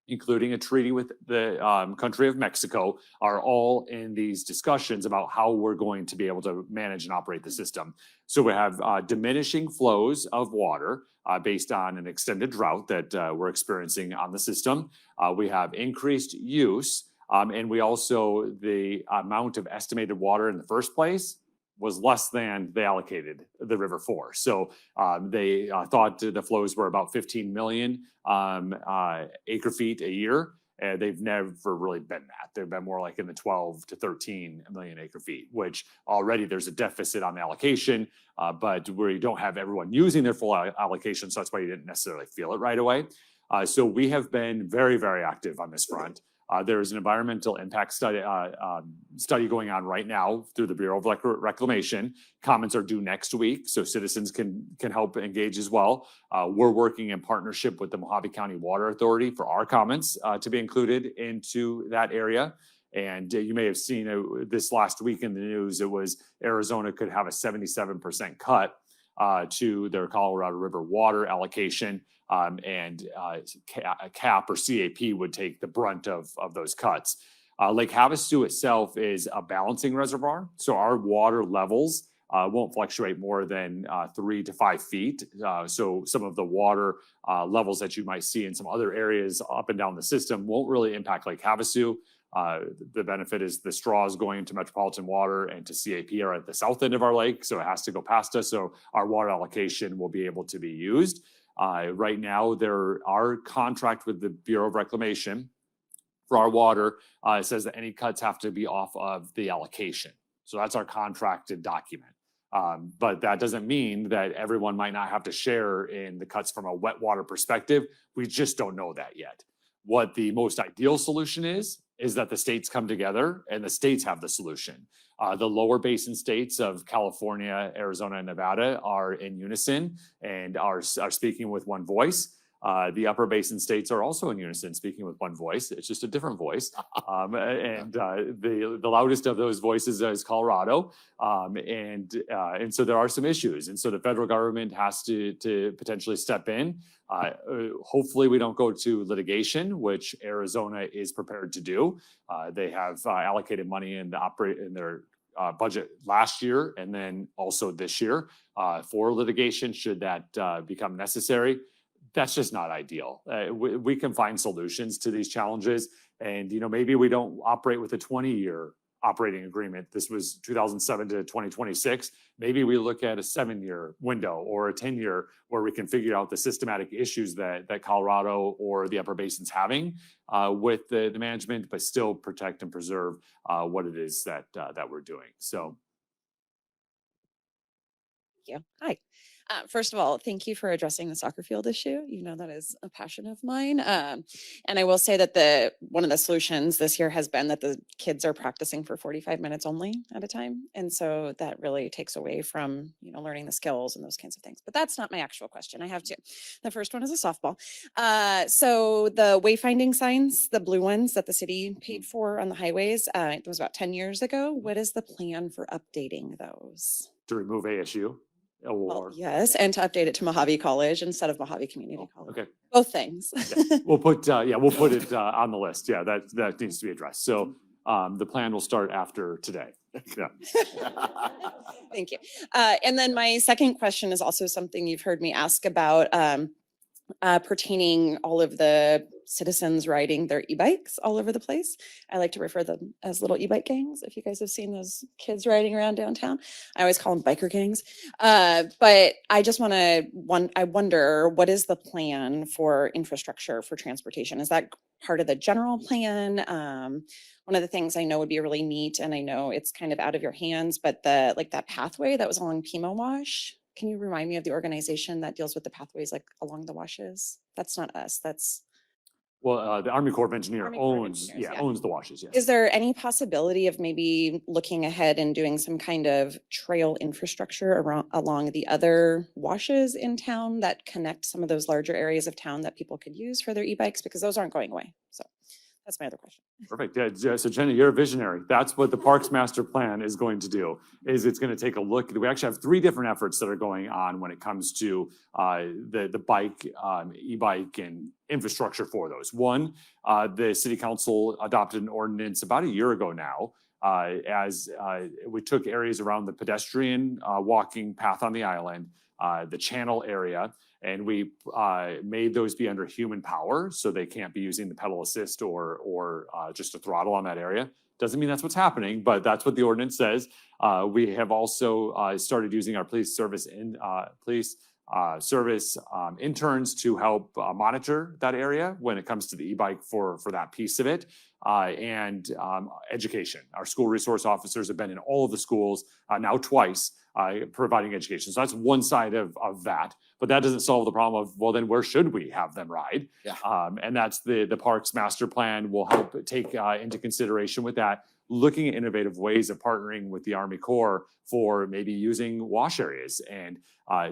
S1: including a treaty with the country of Mexico, are all in these discussions about how we're going to be able to manage and operate the system. So we have diminishing flows of water based on an extended drought that we're experiencing on the system. We have increased use, and we also, the amount of estimated water in the first place was less than they allocated the river for. So they thought the flows were about 15 million acre feet a year. And they've never really been that. They've been more like in the 12 to 13 million acre feet, which already there's a deficit on the allocation, but we don't have everyone using their full allocation. So that's why you didn't necessarily feel it right away. So we have been very, very active on this front. There is an environmental impact study going on right now through the Bureau of Reclamation. Comments are due next week, so citizens can help engage as well. We're working in partnership with the Mojave County Water Authority for our comments to be included into that area. And you may have seen this last week in the news, it was Arizona could have a 77% cut to their Colorado River water allocation. And a cap or CAP would take the brunt of those cuts. Lake Havasu itself is a balancing reservoir, so our water levels won't fluctuate more than 3 to 5 feet. So some of the water levels that you might see in some other areas up and down the system won't really impact Lake Havasu. The benefit is the straws going into metropolitan water and to CAP are at the south end of our lake, so it has to go past us. So our water allocation will be able to be used. Right now, our contract with the Bureau of Reclamation for our water says that any cuts have to be off of the allocation. So that's our contracted document. But that doesn't mean that everyone might not have to share in the cuts from a wet water perspective. We just don't know that yet. What the most ideal solution is that the states come together and the states have the solution. The lower basin states of California, Arizona, and Nevada are in unison and are speaking with one voice. The upper basin states are also in unison, speaking with one voice. It's just a different voice. The loudest of those voices is Colorado. And so there are some issues. And so the federal government has to potentially step in. Hopefully we don't go to litigation, which Arizona is prepared to do. They have allocated money in their budget last year and then also this year for litigation should that become necessary. That's just not ideal. We can find solutions to these challenges. And, maybe we don't operate with a 20-year operating agreement. This was 2007 to 2026. Maybe we look at a 7-year window or a 10-year where we can figure out the systematic issues that Colorado or the upper basin's having with the management, but still protect and preserve what it is that we're doing. So.
S8: Thank you. Hi. First of all, thank you for addressing the soccer field issue. You know that is a passion of mine. And I will say that one of the solutions this year has been that the kids are practicing for 45 minutes only at a time. And so that really takes away from, learning the skills and those kinds of things. But that's not my actual question. I have two. The first one is a softball. So the wayfinding signs, the blue ones that the city paid for on the highways, it was about 10 years ago. What is the plan for updating those?
S1: To remove ASU?
S8: Well,
S1: Or,
S8: yes, and to update it to Mojave College instead of Mojave Community College.
S1: okay.
S8: Both things.
S1: We'll put it on the list. Yeah, that needs to be addressed. So the plan will start after today. Yeah.
S8: Thank you. And then my second question is also something you've heard me ask about pertaining all of the citizens riding their e-bikes all over the place. I like to refer them as little e-bike gangs. If you guys have seen those kids riding around downtown, I always call them biker gangs. But I just I wonder, what is the plan for infrastructure for transportation? Is that part of the general plan? One of the things I know would be really neat, and I know it's kind of out of your hands, but that pathway that was along Pima Wash. Can you remind me of the organization that deals with the pathways along the washes? That's not us. That's
S1: Well, the Army Corps of Engineers
S8: Army Corps of
S1: owns
S8: Engineers, yeah.
S1: owns the washes. Yes.
S8: Is there any possibility of maybe looking ahead and doing some kind of trail infrastructure along the other washes in town that connect some of those larger areas of town that people could use for their e-bikes? Because those aren't going away. So that's my other question.
S1: Perfect. Yeah. So Jenna, you're a visionary. That's what the Parks Master Plan is going to do. It's going to take a look. We actually have 3 different efforts that are going on when it comes to the bike, e-bike, and infrastructure for those. One, the City Council adopted an ordinance about a year ago now. As we took areas around the pedestrian walking path on the island, the channel area, and we made those be under human power, so they can't be using the pedal assist or just a throttle on that area. Doesn't mean that's what's happening, but that's what the ordinance says. We have also started using our police service interns to help monitor that area when it comes to the e-bike for that piece of it. And education. Our school resource officers have been in all of the schools now twice providing education. So that's one side of that. But that doesn't solve the problem of, well, then where should we have them ride?
S2: Yeah.
S1: And that's the Parks Master Plan will help take into consideration with that, looking at innovative ways of partnering with the Army Corps for maybe using wash areas. And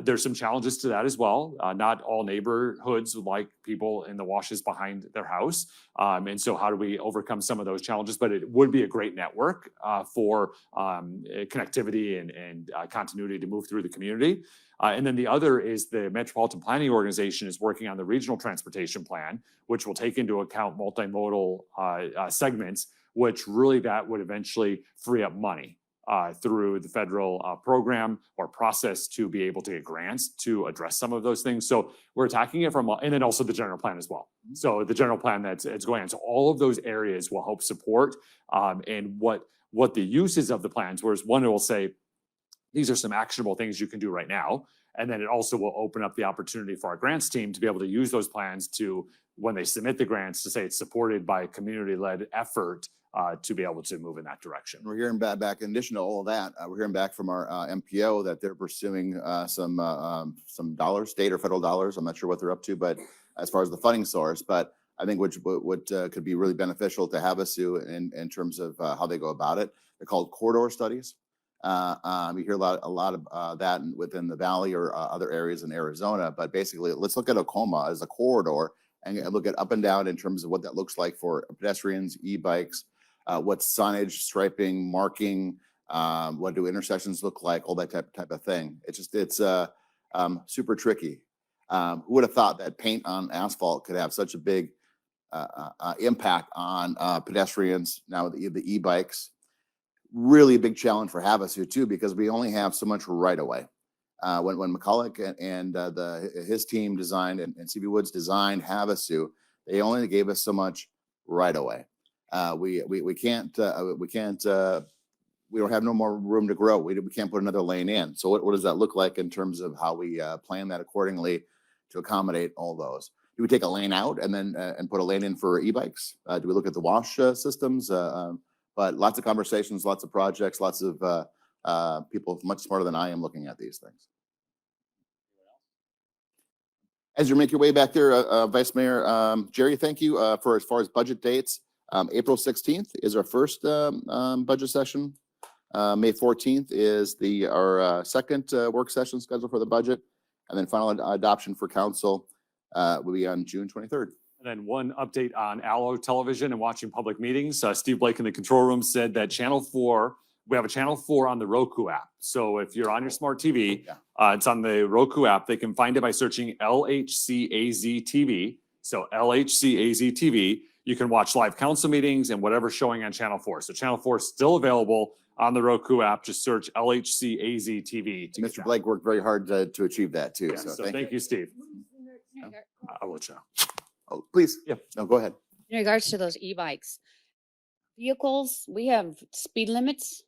S1: there's some challenges to that as well. Not all neighborhoods like people in the washes behind their house. And so how do we overcome some of those challenges? But it would be a great network for connectivity and continuity to move through the community. And then the other is the Metropolitan Planning Organization is working on the Regional Transportation Plan, which will take into account multimodal segments, which really that would eventually free up money through the federal program or process to be able to get grants to address some of those things. So we're attacking it from, and then also the general plan as well. So the general plan that's going on. So all of those areas will help support and what the uses of the plans, whereas one will say, these are some actionable things you can do right now. And then it also will open up the opportunity for our grants team to be able to use those plans to, when they submit the grants, to say it's supported by a community-led effort to be able to move in that direction.
S2: We're hearing back in addition to all of that, we're hearing back from our MPO that they're pursuing some dollars, state or federal dollars. I'm not sure what they're up to, but as far as the funding source, but I think what could be really beneficial to have us do in terms of how they go about it. They're called corridor studies. You hear a lot of that within the valley or other areas in Arizona. But basically, let's look at Oklahoma as a corridor and look at up and down in terms of what that looks like for pedestrians, e-bikes, what signage, striping, marking, what do intersections look like, all that type of thing. It's super tricky. Who would have thought that paint on asphalt could have such a big impact on pedestrians? Now the e-bikes, really a big challenge for Havasu too, because we only have so much right away. When McCulloch and his team designed and CB Woods designed Havasu, they only gave us so much right away. We don't have no more room to grow. We can't put another lane in. So what does that look like in terms of how we plan that accordingly to accommodate all those? Do we take a lane out and then and put a lane in for e-bikes? Do we look at the wash systems? But lots of conversations, lots of projects, lots of people much smarter than I am looking at these things. As you make your way back there, Vice Mayor Jerry, thank you for as far as budget dates. April 16th is our first budget session. May 14th is our second work session scheduled for the budget. And then final adoption for council will be on June 23rd.
S1: And then one update on Allo Television and watching public meetings. Steve Blake in the control room said that Channel 4, we have a Channel 4 on the Roku app. So if you're on your smart TV, it's on the Roku app. They can find it by searching LHCAZ TV. So LHCAZ TV. You can watch live council meetings and whatever's showing on Channel 4. So Channel 4 is still available on the Roku app. Just search LHCAZ TV. to get
S2: Mr.
S1: that.
S2: Blake worked very hard to achieve that too.
S1: Yeah, so thank you, Steve. I will let you know.
S2: Oh, please.
S1: Yeah.
S2: No, go ahead.
S9: In regards to those e-bikes, vehicles, we have speed limits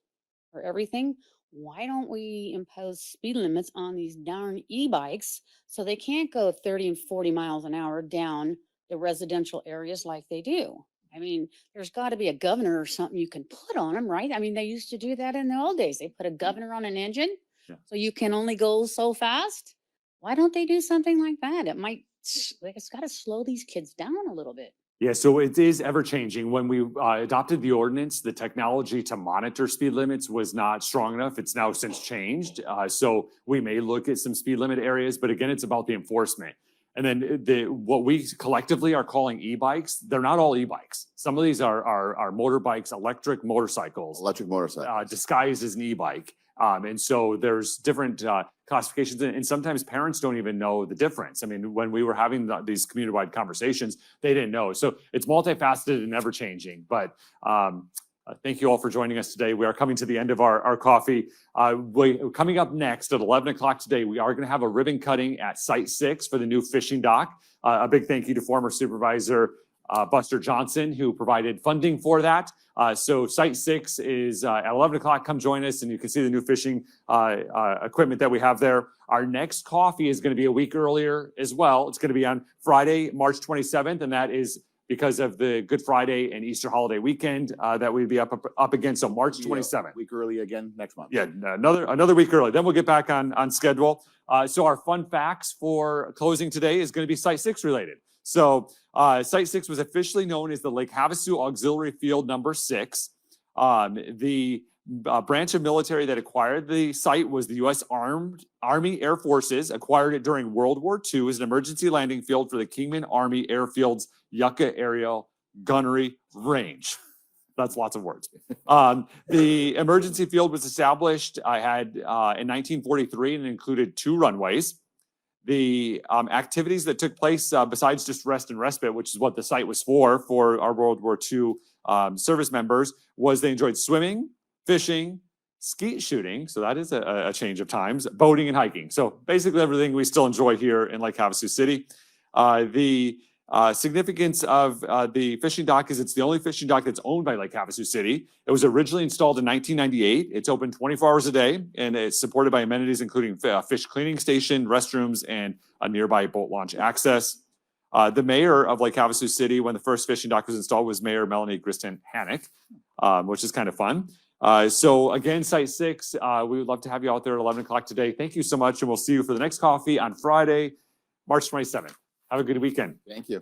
S9: for everything. Why don't we impose speed limits on these darn e-bikes so they can't go 30 and 40 miles an hour down the residential areas like they do? I mean, there's got to be a governor or something you can put on them, right? I mean, they used to do that in the old days. They put a governor on an engine,
S1: Yeah.
S9: so you can only go so fast. Why don't they do something like that? It might, it's got to slow these kids down a little bit.
S1: Yeah, so it is ever changing. When we adopted the ordinance, the technology to monitor speed limits was not strong enough. It's now since changed. So we may look at some speed limit areas, but again, it's about the enforcement. And then what we collectively are calling e-bikes, they're not all e-bikes. Some of these are motorbikes, electric motorcycles,
S2: Electric motorcycle.
S1: disguised as an e-bike. And so there's different classifications, and sometimes parents don't even know the difference. I mean, when we were having these community-wide conversations, they didn't know. So it's multifaceted and ever changing. But thank you all for joining us today. We are coming to the end of our coffee. Coming up next at 11 o'clock today, we are going to have a ribbon cutting at Site 6 for the new fishing dock. A big thank you to former Supervisor Buster Johnson, who provided funding for that. So Site 6 is at 11 o'clock. Come join us and you can see the new fishing equipment that we have there. Our next coffee is going to be a week earlier as well. It's going to be on Friday, March 27th, and that is because of the Good Friday and Easter holiday weekend that we'd be up against. So March 27th.
S2: Week early again next month.
S1: Yeah, another week early. Then we'll get back on schedule. So our fun facts for closing today is going to be Site 6 related. So Site 6 was officially known as the Lake Havasu Auxiliary Field number 6. The branch of military that acquired the site was the U.S. Army Air Forces, acquired it during World War II as an emergency landing field for the Kingman Army Airfield's Yucca Aerial Gunnery Range. That's lots of words. The emergency field was established in 1943 and included 2 runways. The activities that took place besides just rest and respite, which is what the site was for our World War II service members, was they enjoyed swimming, fishing, skeet shooting. So that is a change of times, boating and hiking. So basically everything we still enjoy here in Lake Havasu City. The significance of the fishing dock is it's the only fishing dock that's owned by Lake Havasu City. It was originally installed in 1998. It's open 24 hours a day, and it's supported by amenities including fish cleaning station, restrooms, and a nearby boat launch access. The mayor of Lake Havasu City, when the first fishing dock was installed, was Mayor Melanie Griston Hannock, which is kind of fun. So again, Site 6, we would love to have you out there at 11 o'clock today. Thank you so much, and we'll see you for the next coffee on Friday, March 27th. Have a good weekend.
S2: Thank you.